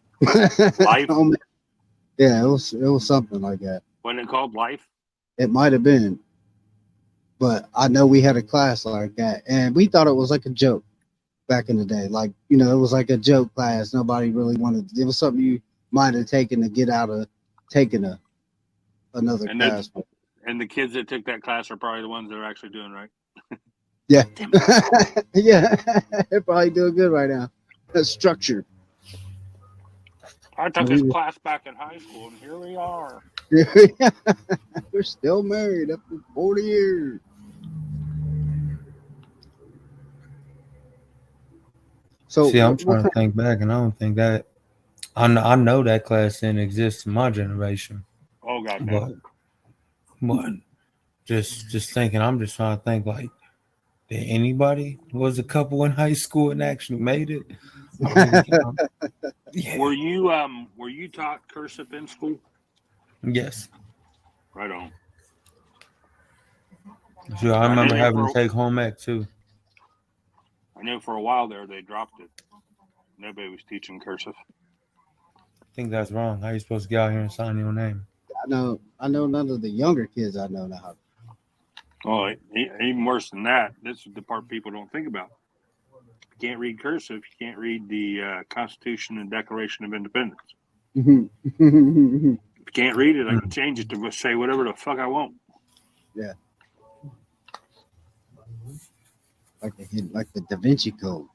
Life?
Home ec. Yeah, it was something like that.
Wasn't it called Life?
It might have been, but I know we had a class like that, and we thought it was like a joke back in the day. Like, it was like a joke class. Nobody really wanted. It was something you might have taken to get out of taking another class.
And the kids that took that class are probably the ones that are actually doing right.
Yeah. Yeah. They're probably doing good right now. That's structured.
I took this class back in high school, and here we are.
We're still married after 40 years. So,
see, I'm trying to think back, and I don't think that I know that class didn't exist in my generation.
Oh God,
but just thinking, I'm just trying to think like, did anybody was a couple in high school and actually made it?
Yeah. Were you taught cursive in school?
Yes.
Right on.
Sure, I remember having to take home ec too.
I know for a while there they dropped it. Nobody was teaching cursive.
I think that's wrong. How are you supposed to get out here and sign your name?
I know none of the younger kids I know now.
Oh, even worse than that. This is the part people don't think about. You can't read cursive. You can't read the Constitution and Declaration of Independence. If you can't read it, I can change it to say whatever the fuck I want.
Yeah. Like the Da Vinci Code.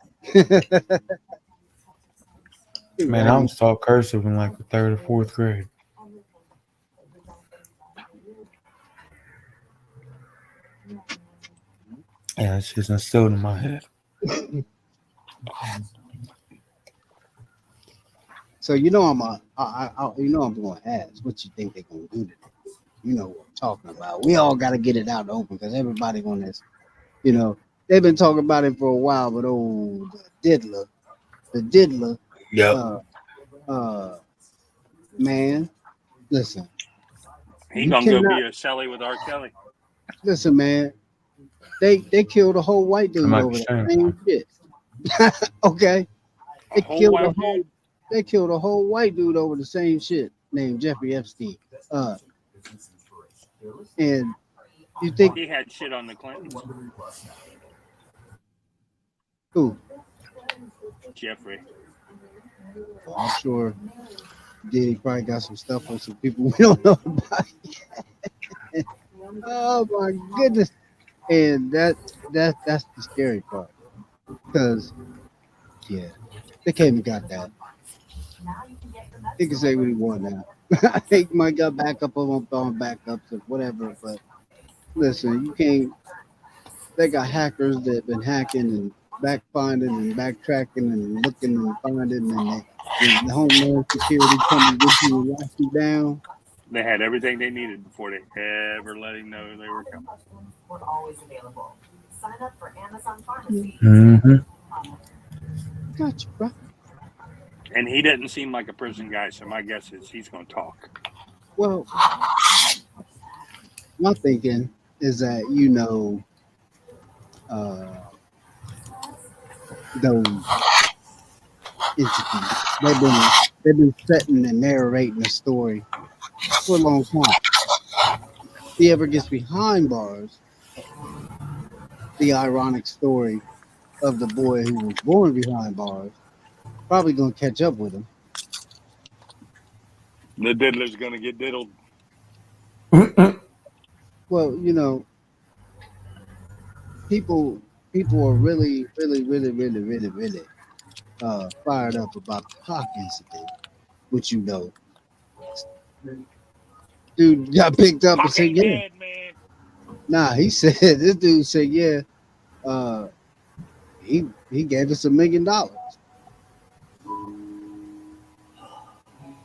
Man, I was taught cursive in like the 3rd or 4th grade. Yeah, it's just instilled in my head.
So I'm going to ask what you think they're going to do today. You know what I'm talking about. We all got to get it out open because everybody on this, they've been talking about it for a while. But the diddler, man, listen.
He gonna go be a Sally with R. Kelly.
Listen, man, they killed a whole white dude over the same shit. Okay, they killed a whole white dude over the same shit named Jeffrey Epstein. And you think
he had shit on the Clintons?
Who?
Jeffrey.
Well, I'm sure he probably got some stuff on some people we don't know about. Oh my goodness. And that's the scary part. Because they came and got that. He can say what he want now. He might got backup on backups or whatever, but listen, you can't. They got hackers that been hacking and back finding and backtracking and looking and finding, and when the Homeland Security come and get you and lock you down.
They had everything they needed before they ever let him know they were coming.
Mm-hmm.
Gotcha, bro.
And he doesn't seem like a prison guy, so my guess is he's going to talk.
Well, my thinking is that those entities they've been setting and narrating a story for a long time. If he ever gets behind bars, the ironic story of the boy who was born behind bars probably gonna catch up with him.
The diddler's going to get diddled.
Well, people are really fired up about the Pac incident, which dude got picked up and
Pac
said,
ain't
yeah.
dead, man.
Nah, he said this dude said, yeah. He gave us $1 million.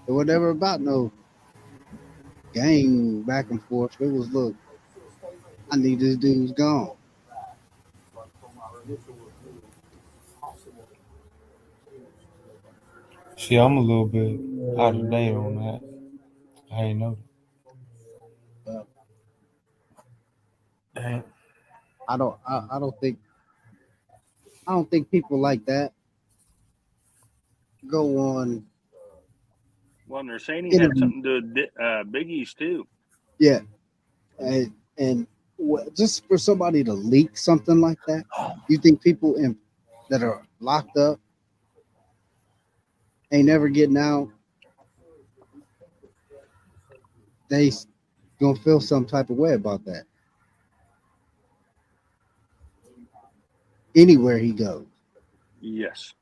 It was never about no gang back and forth. It was, look, I need this dude's gone.
See, I'm a little bit out of date on that. I ain't know
But
that.
I don't think people like that go on.
Well, they're saying he had something to do with Biggie's, too.
Yeah, and just for somebody to leak something like that, you think people that are locked up ain't never getting out? They gonna feel some type of way about that. Anywhere he goes.
Yes.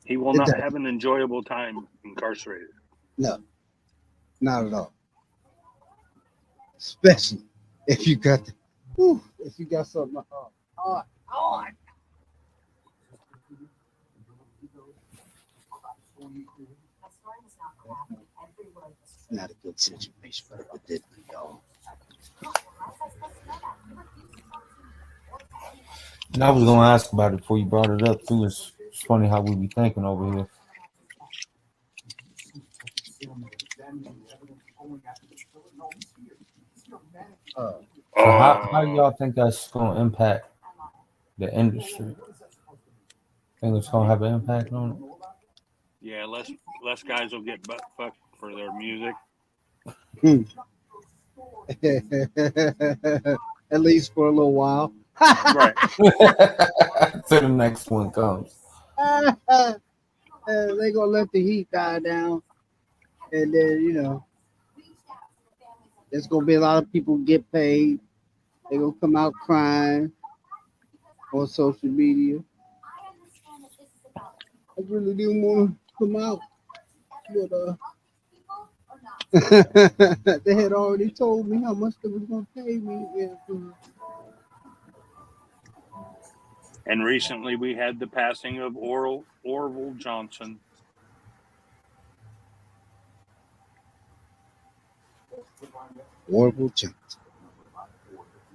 He will not have an enjoyable time incarcerated.
No, not at all. Especially if you got something. Not a good situation for the Disney, y'all.
And I was gonna ask about it before you brought it up too. It's funny how we be thinking over here. So how do y'all think that's gonna impact the industry? Think it's gonna have an impact on it?
Yeah, less guys will get butt fucked for their music.
At least for a little while.
Right.
Till the next one comes.
They gonna let the heat die down, and then there's gonna be a lot of people get paid. They gonna come out crying on social media. I really didn't want to come out, but they had already told me how much they was gonna pay me.
And recently we had the passing of Orville Johnson.
Orville Johnson.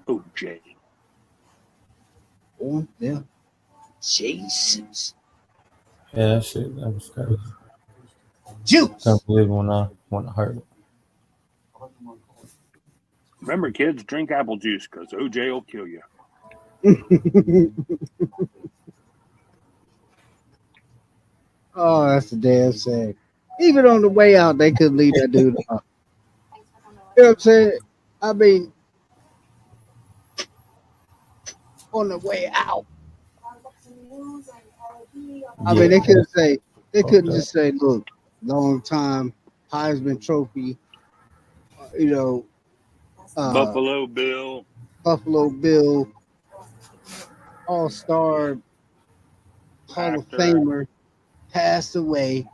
OJ.
On them Jesus.
Yeah, that shit, that was crazy.
Juice.
Can't believe when I heard it.
Remember, kids, drink apple juice because OJ will kill you.
Oh, that's the damn sad. Even on the way out, they couldn't leave that dude out. You know what I'm saying? I mean, on the way out. I mean, they couldn't just say, look, long time Heisman Trophy,
Buffalo Bill,
All-Star, Hall of Famer, passed away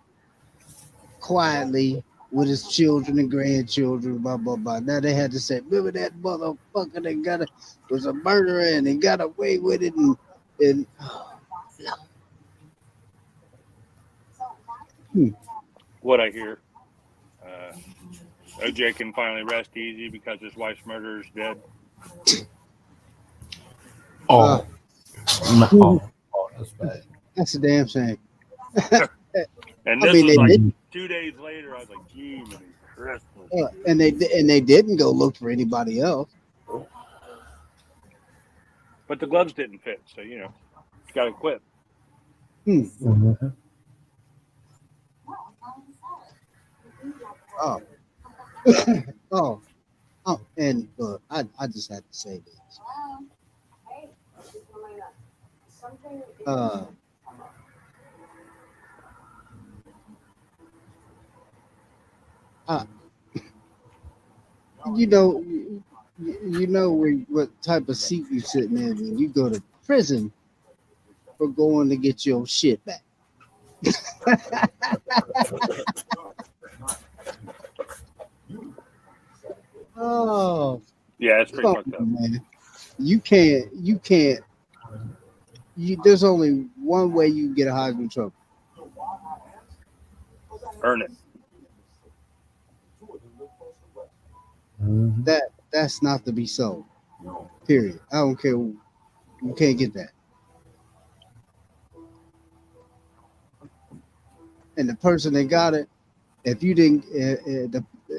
quietly with his children and grandchildren, blah blah blah. Now they had to say, remember that motherfucker that was a murderer and he got away with it, and
What I hear, OJ can finally rest easy because his wife's murderer is dead.
That's bad.
That's a damn shame.
And
I
this
mean,
was
they
like
didn't.
2 days later. I was like, gee, Christmas.
And they didn't go look for anybody else.
But the gloves didn't fit, so you got to quit.
Mm-hmm.
And I just had to say this. You know what type of seat you sitting in when you go to prison for going to get your shit back. Oh,
Yeah, it's pretty fucked up.
man. You can't. There's only one way you can get a Heisman Trophy.
Earn it.
Mm-hmm.
That's not to be sold. Period. I don't care. You can't get that. And the person that got it, if you didn't,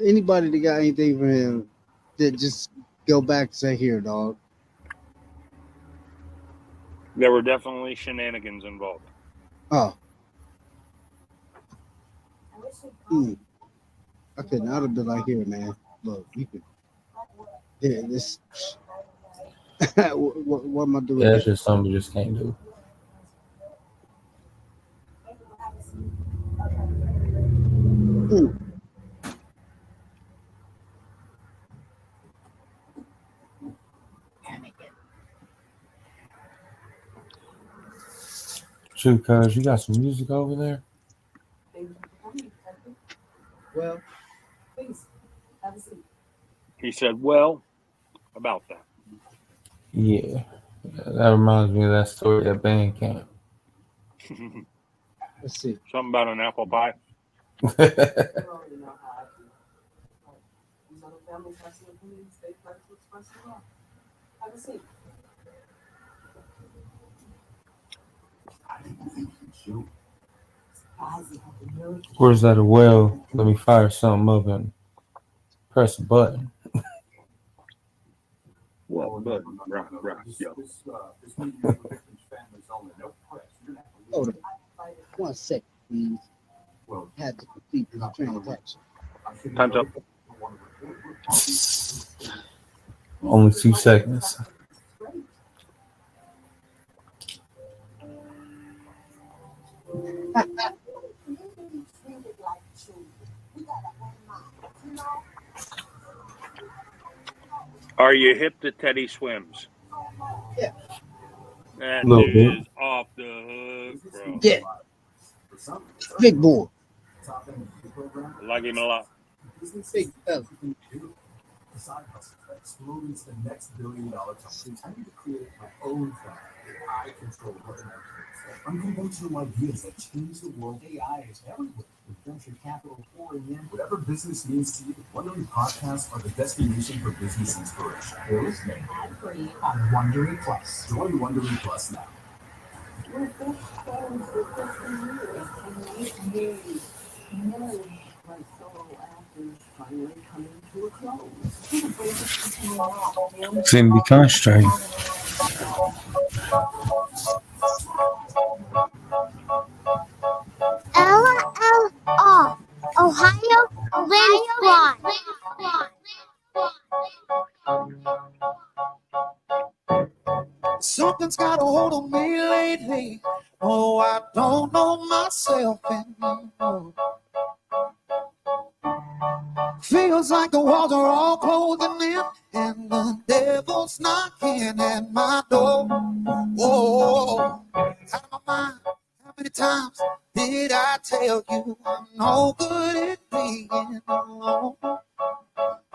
anybody that got anything from him, then just go back and say, "Here, dog."
There were definitely shenanigans involved.
Oh. I couldn't. I'd have been like, "Here, man. Look, you could. Yeah, this. what am I doing?"
Yeah, that's just something you just can't do. Shoot, cuz you got some music over there?
Well,
He said, well, about that.
Yeah. That reminds me of that story at band camp.
let's see.
Something about an apple pie.
Where's that a well? Let me fire something up and press a button.
Well, but right, yeah.
Hold on. 1 second, please. Had to complete the transaction.
Time's up.
Only 2 seconds.
Are you hip to Teddy Swims?
Yeah.
That
Little
dude
bit.
is off the hook, bro.
Yeah. Big boy.
I like him a lot.
Big fella.
The side hustle that exploded into the next $1 billion company. I need to create my own file. I control what I do. Unconventional ideas that change the world. AI is everywhere. With venture capital pouring in, whatever business means to you, Wondery podcasts are the destination for business inspiration. You're listening ad-free on Wondery Plus. Join Wondery Plus now.
Seem to be constrained.
LLR, Ohio Lynn Squad.
Something's got a hold on me lately. Oh, I don't know myself anymore. Feels like the walls are all closing in, and the devil's knocking at my door. Oh, out of my mind, many times did I tell you I'm no good at being alone?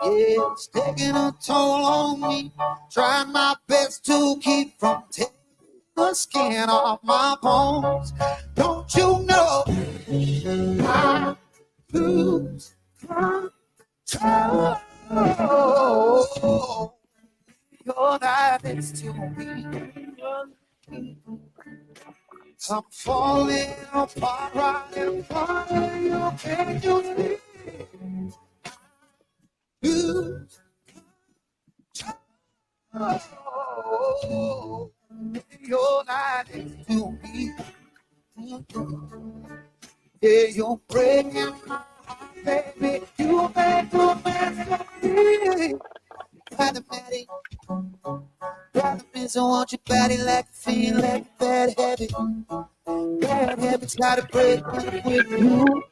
Yeah, it's taking a toll on me. Trying my best to keep from taking the skin off my bones. Don't you know I lose control? You're not next to me. I'm falling apart right in front of you. Can't you see? Lose control. You're not next to me. Yeah, you're breaking my heart, baby. You make a mess of me. Automatic. Problem is, I want your body like a fiend, like a bad habit. Bad habits gotta break with you.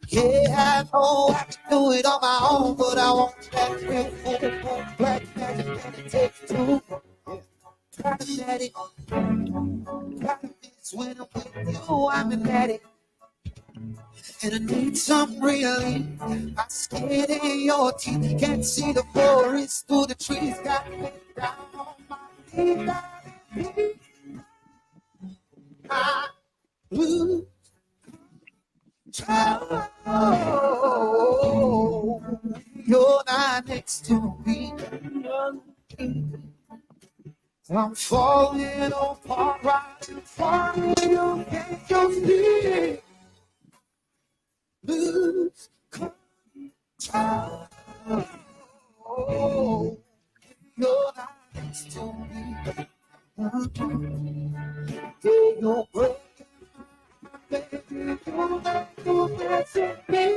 Yeah, I know I can do it on my own, but I want that real full black magic that it takes two. Problematic. Problem is, when I'm with you, I'm an addict. And I need some relief. I'm scared in your teeth. Can't see the forest through the trees. Got me down on my knees. I lose control. You're not next to me. I'm falling apart right in front of you. Can't you see? Lose control. You're not next to me. You're breaking my baby. You're not messing me.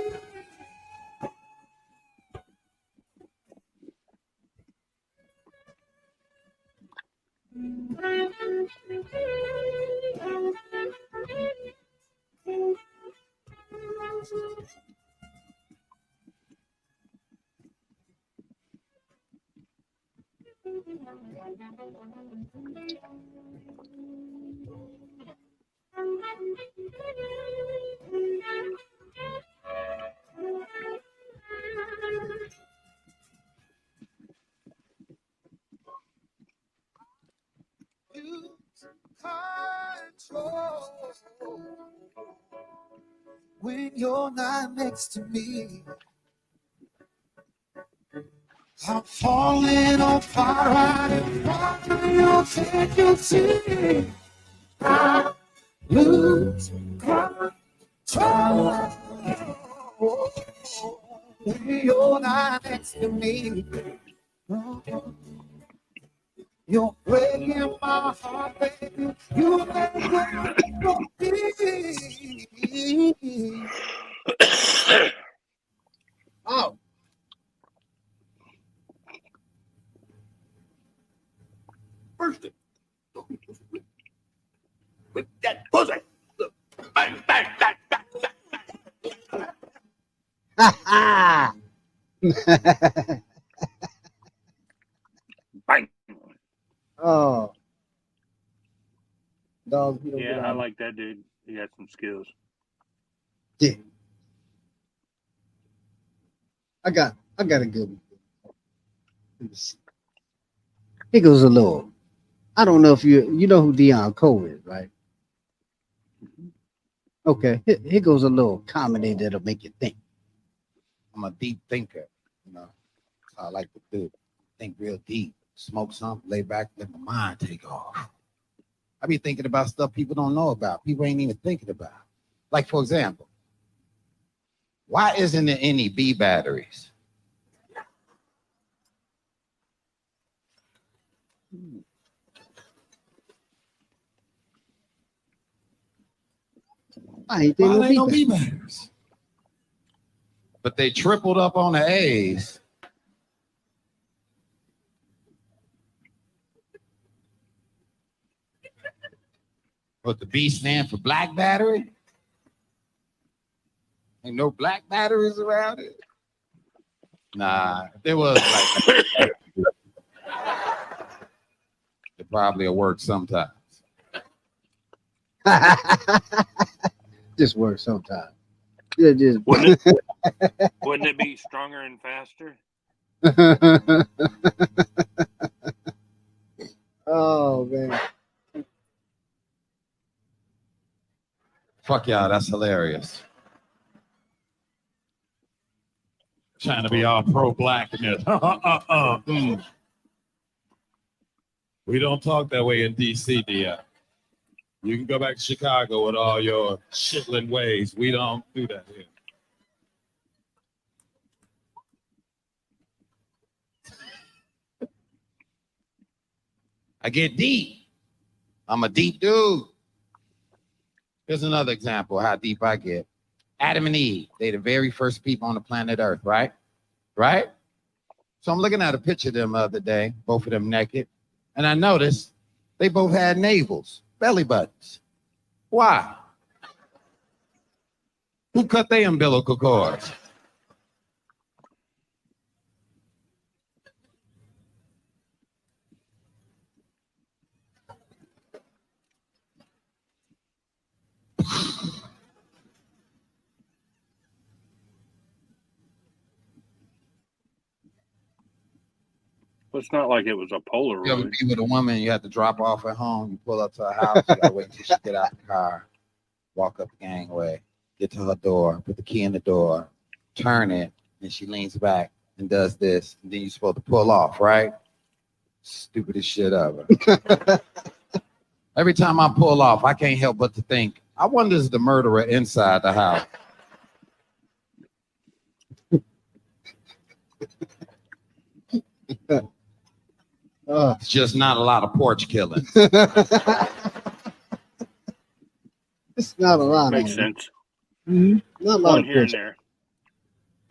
Lose control when you're not next to me. I'm falling apart right in front of you. Can't you see? I lose control when you're not next to me. You're breaking my heart, baby. You make me.
Oh,
First it. With that pussy. Bang, bang, bang, bang,
ha ha!
bang.
Oh, dog, you don't get
Yeah, I
on.
like that dude. He got some skills.
Yeah, I got a good one. It goes a little. I don't know if you know who Deion Cole is, right? Okay, here goes a little comedy that'll make you think.
I'm a deep thinker, you know. I like to do. Think real deep. Smoke something, lay back, let my mind take off. I be thinking about stuff people don't know about. People ain't even thinking about. Like, for example, why isn't there any B batteries?
I ain't
Why
think
ain't no
no
B batteries? But they tripled up on the A's. But the B stand for black battery? Ain't no black batteries around it? Nah, if there was black batteries, it probably will work sometimes.
Just works sometimes. Yeah, just.
Wouldn't it be stronger and faster?
Oh man.
Fuck y'all, that's hilarious.
Trying to be all pro-black in this. We don't talk that way in DC, dear. You can go back to Chicago with all your shitling ways. We don't do that here.
I get deep. I'm a deep dude. Here's another example of how deep I get. Adam and Eve, they the very first people on the planet Earth, right? Right? So I'm looking at a picture of them the other day, both of them naked, and I noticed they both had navels, belly buttons. Why? Who cut their umbilical cords?
It's not like it was a Polaroid.
You ever be with a woman, you have to drop off at home, you pull up to her house, you gotta wait until she get out the car, walk up the gangway, get to her door, put the key in the door, turn it, and she leans back and does this, and then you're supposed to pull off, right? Stupidest shit ever. Every time I pull off, I can't help but to think, I wonder is the murderer inside the house. It's just not a lot of porch killing.
It's not a lot.
Makes sense.
Mm-hmm. Not a lot
One here and there.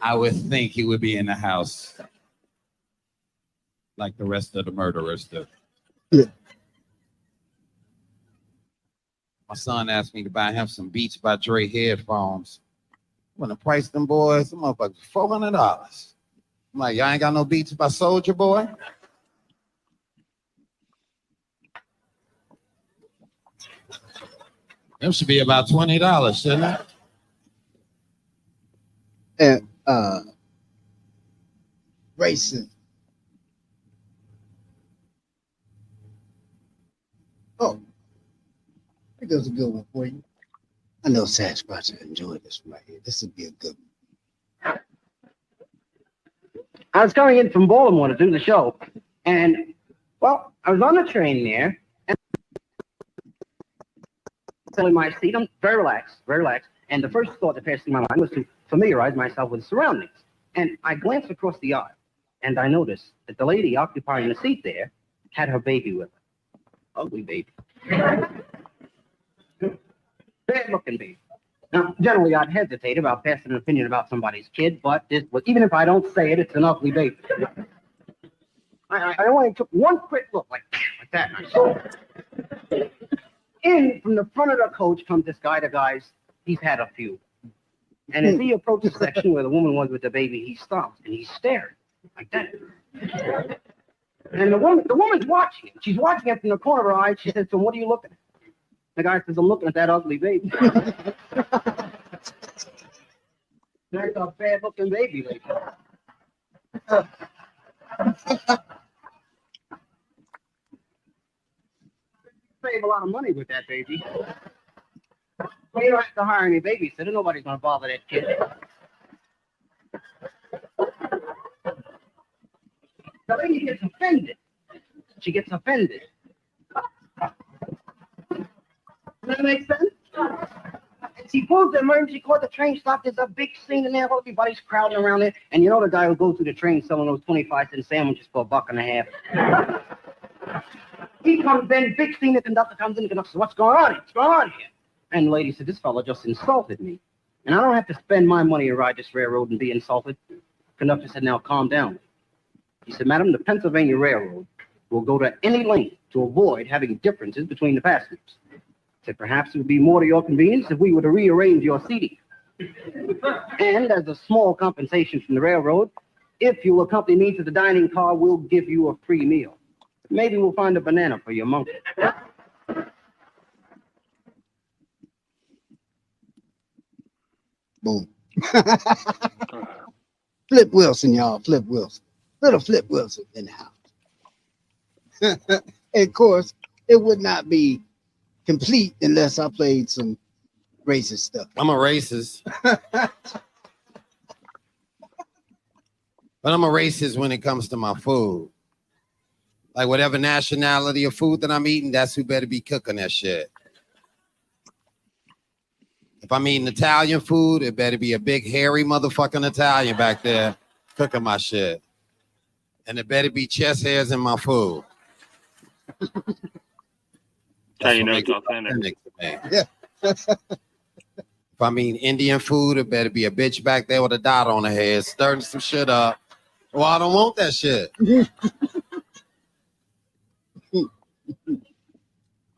I would think he would be in the house like the rest of the murderers do.
Yeah.
My son asked me to buy him some Beats by Dre headphones. When I priced them boys, them motherfuckers $400. I'm like, y'all ain't got no Beats by Soldier Boy? Them should be about $20, shouldn't it?
And racing. Oh, I think that's a good one for you. I know Sasquatch will enjoy this one right here. This would be a good one.
I was coming in from Baltimore to do the show, and, well, I was on the train there, and in my seat, I'm very relaxed, and the first thought that passed through my mind was to familiarize myself with the surroundings. And I glanced across the aisle, and I noticed that the lady occupying the seat there had her baby with her. Ugly baby. Bad-looking baby. Now, generally, I'd hesitate about passing an opinion about somebody's kid, but this was, even if I don't say it, it's an ugly baby. I only took one quick look, like that. And I saw it. In from the front of the coach comes this guy. The guy's, he's had a few. And as he approached the section where the woman was with the baby, he stopped and he stared like that. And the woman's watching him. She's watching him from the corner of her eye. She says to him, "What are you looking at?" The guy says, "I'm looking at that ugly baby." That's a bad-looking baby, lady. Save a lot of money with that baby. Well, you don't have to hire any babysitter. Nobody's going to bother that kid. The lady gets offended. She gets offended. Does that make sense? And she pulls the emergency cord, the train stopped. There's a big scene in there. Everybody's crowding around there. And you know the guy who goes through the train selling those 25-cent sandwiches for $1.50. He comes in, big scene, the conductor comes in, the conductor says, "What's going on here? What's going on here?" And the lady said, "This fellow just insulted me. And I don't have to spend my money to ride this railroad and be insulted." The conductor said, "Now calm down." He said, "Madam, the Pennsylvania Railroad will go to any length to avoid having differences between the passengers. I said, perhaps it would be more to your convenience if we were to rearrange your seating. And as a small compensation from the railroad, if you accompany me to the dining car, we'll give you a free meal. Maybe we'll find a banana for your monkey."
Boom. Flip Wilson, y'all. Flip Wilson. Little Flip Wilson in the house. And of course, it would not be complete unless I played some racist stuff.
I'm a racist. But I'm a racist when it comes to my food. Like whatever nationality of food that I'm eating, that's who better be cooking that shit. If I'm eating Italian food, it better be a big hairy motherfucking Italian back there cooking my shit. And it better be chest hairs in my food.
How you know it's authentic.
Yeah.
If I'm eating Indian food, it better be a bitch back there with a dot on her head, stirring some shit up. Well, I don't want that shit.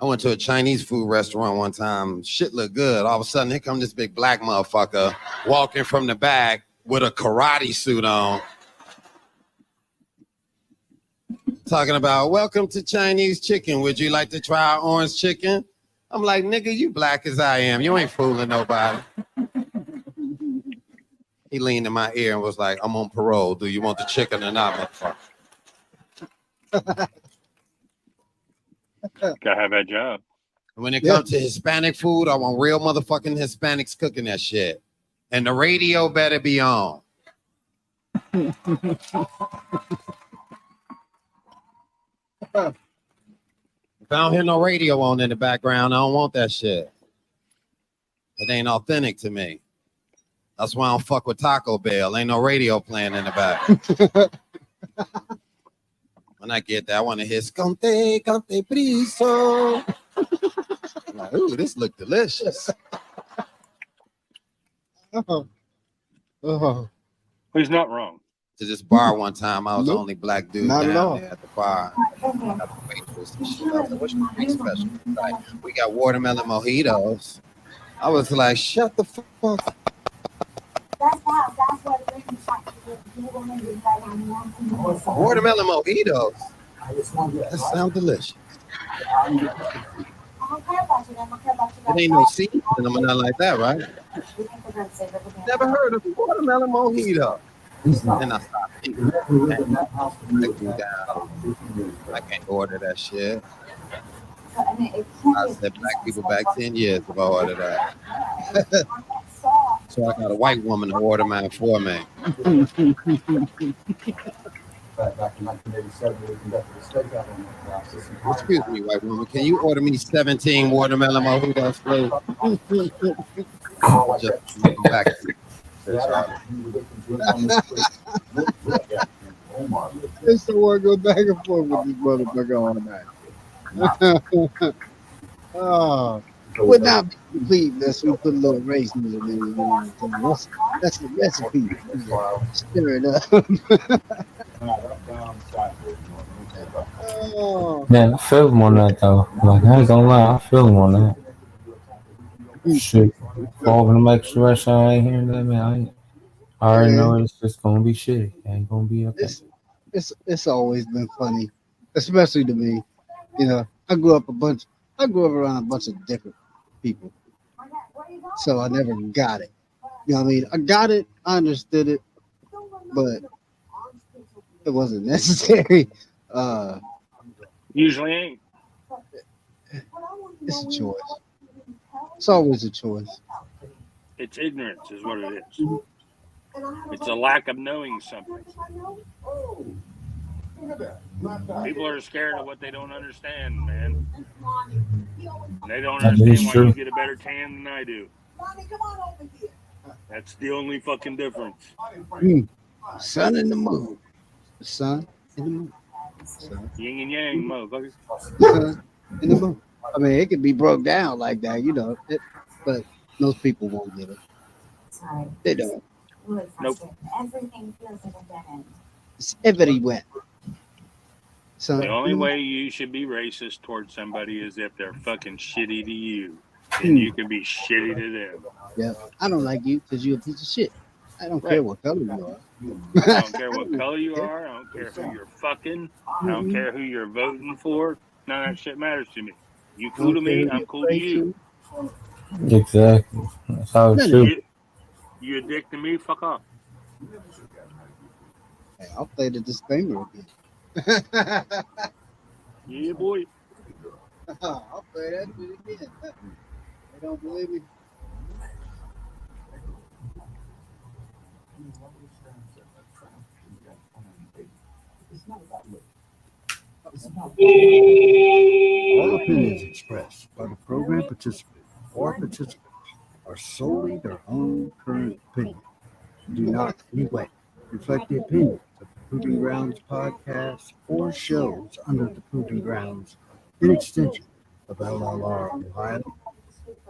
I went to a Chinese food restaurant one time. Shit looked good. All of a sudden, here comes this big black motherfucker walking from the back with a karate suit on. Talking about, welcome to Chinese chicken. Would you like to try orange chicken? I'm like, nigga, you black as I am. You ain't fooling nobody. He leaned in my ear and was like, I'm on parole. Do you want the chicken or not, motherfucker?
Gotta have that job.
When it comes to Hispanic food, I want real motherfucking Hispanics cooking that shit. And the radio better be on. If I don't hear no radio on in the background, I don't want that shit. It ain't authentic to me. That's why I don't fuck with Taco Bell. Ain't no radio playing in the back. When I get that, I want to hear Conte Briso. Like, ooh, this look delicious.
He's not wrong.
To this bar one time, I was the only black dude
Not at
down
all.
there at the bar. I was like, what's your drink special? Like, we got watermelon mojitos. I was like, shut the fuck up. Watermelon mojitos. That sounds delicious. It ain't no seeds in them or nothing like that, right? Never heard of watermelon mojito. And I stopped eating. I can't order that shit. I said black people back 10 years if I order that. So I got a white woman to order mine for me.
Back in 1987, we conducted a stakeout on that process.
Excuse me, white woman. Can you order me 17 watermelon mojitos, please? Just go back.
It's the one go back and forth with this motherfucker all night. Oh, would not be complete unless we put a little racism in there. That's the recipe. Stir it up. Oh.
Man, I feel him on that though. Like, I ain't gonna lie, I feel him on that. Shit. All of them extra restaurant I ain't hearing that, man. I already know it's just gonna be shitty. It ain't gonna be okay.
It's always been funny, especially to me. You know, I grew up around a bunch of different people, so I never got it. You know what I mean? I got it, I understood it, but it wasn't necessary.
Usually ain't.
It's a choice. It's always a choice.
It's ignorance is what it is. It's a lack of knowing something. People are scared of what they don't understand, man. They don't understand why you get a better tan than I do. That's the only fucking difference.
Sun and the moon. The sun and the moon.
Yin and yang, motherfucker.
Sun and the moon. I mean, it could be broke down like that, you know, but most people won't get it. They don't.
Nope.
Everything feels like a dead end.
It's everywhere. So
The only way you should be racist towards somebody is if they're fucking shitty to you. And you can be shitty to them.
Yeah, I don't like you because you're a piece of shit. I don't care what color you are.
I don't care what color you are. I don't care who you're fucking. I don't care who you're voting for. None of that shit matters to me. You cool to me, I'm cool to you.
Exactly. That's how it should.
You a dick to me? Fuck off.
Hey, I'll play the disclaimer again.
Yeah, boy.
I'll play that shit again. They don't believe me.
All opinions expressed by the program participant or participants are solely their own current opinion and do not in any way reflect the opinions of the Proving Grounds podcast or shows under the Proving Grounds in extension of LLR Ohio,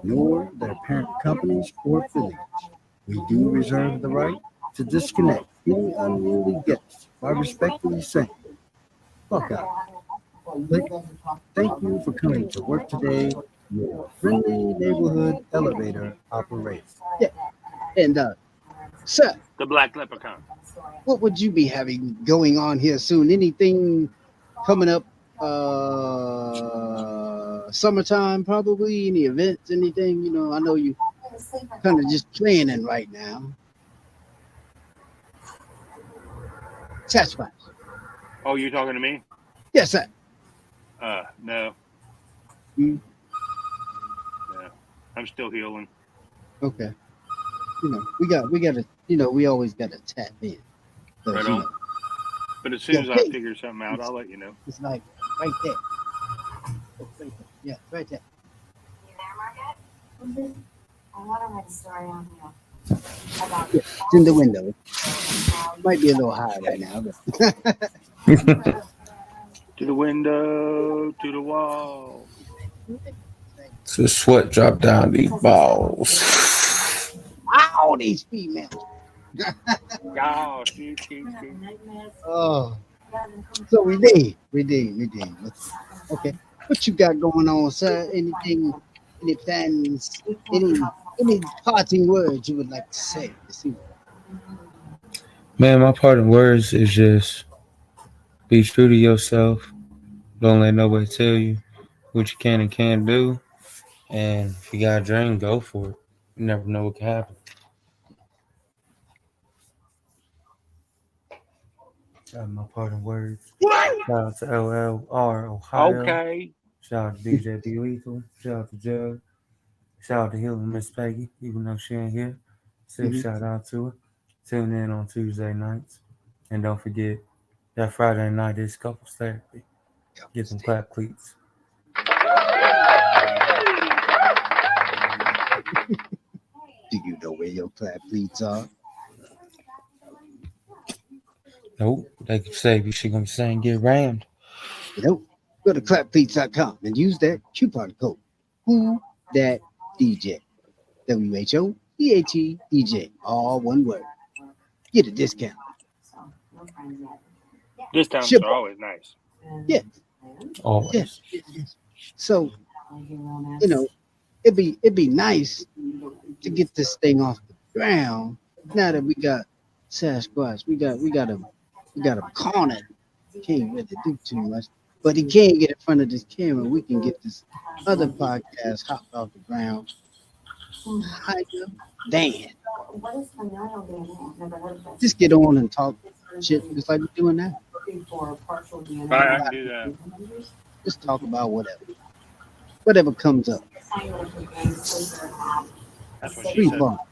nor their parent companies or affiliates. We do reserve the right to disconnect any unruly guests by respectfully saying, fuck out. Thank you for coming to work today, your friendly neighborhood elevator operator.
Yeah. And sir,
The Black Leprechaun.
what would you be having going on here soon? Anything coming up? Summertime, probably. Any events? Anything? You know, I know you kind of just planning right now. Sasquatch.
Oh, you talking to me?
Yes, sir.
No.
Hmm.
Yeah. I'm still healing.
Okay. You know, we gotta, we always gotta tap in.
Right on. But as soon as I figure something out, I'll let you know.
It's like right there. Oh, right there. Yeah, right there.
You there, Margaret? I want to write a story on you. About
It's in the window. Might be a little high right now, but
To the window, to the wall.
So sweat drop down these balls.
Ow, these females. Oh, so we did. Okay, what you got going on, sir? Anything? Any plans? Any parting words you would like to say this evening?
Man, my parting words is just be true to yourself. Don't let nobody tell you what you can and can't do. And if you got a dream, go for it. You never know what can happen. That's my parting words. Shout out to LLR Ohio.
Okay.
Shout out to DJ B Lethal. Shout out to Jug. Shout out to Healing Miss Peggy, even though she ain't here. Still shout out to her. Tune in on Tuesday nights. And don't forget that Friday night is couples therapy. Get them clap cleats.
Do you know where your clap leads are?
Nope. They can say you should gonna say and get rammed.
Nope. Go to clappleats.com and use that coupon code. Who that DJ? WHODHEDJ. All one word. Get a discount.
Discounts
Ship.
are always nice.
Yeah.
Always.
Yes. So, it'd be nice to get this thing off the ground. Now that we got Sasquatch, we got him cornered. Can't really do too much, but he can't get in front of this camera. We can get this other podcast hopped off the ground. Hiya, Dan. Just get on and talk shit just like we're doing now.
All right, I can do that.
Just talk about whatever comes up.
That's what she
Free
said.
fall.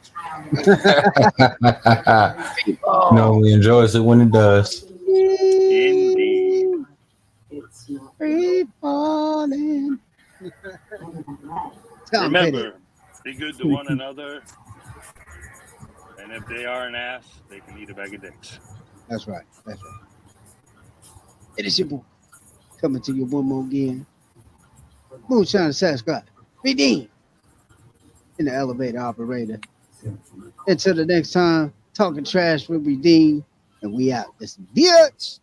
No, we enjoys it when it does.
Indeed.
Free falling.
Remember, be good to one another. And if they are an ass, they can eat a bag of dicks.
That's right. It is your boy coming to you one more again. Moonshiner Sasquatch. Redeem. In the elevator operator. Until the next time, talking trash with Redeem. And we out. This bitch.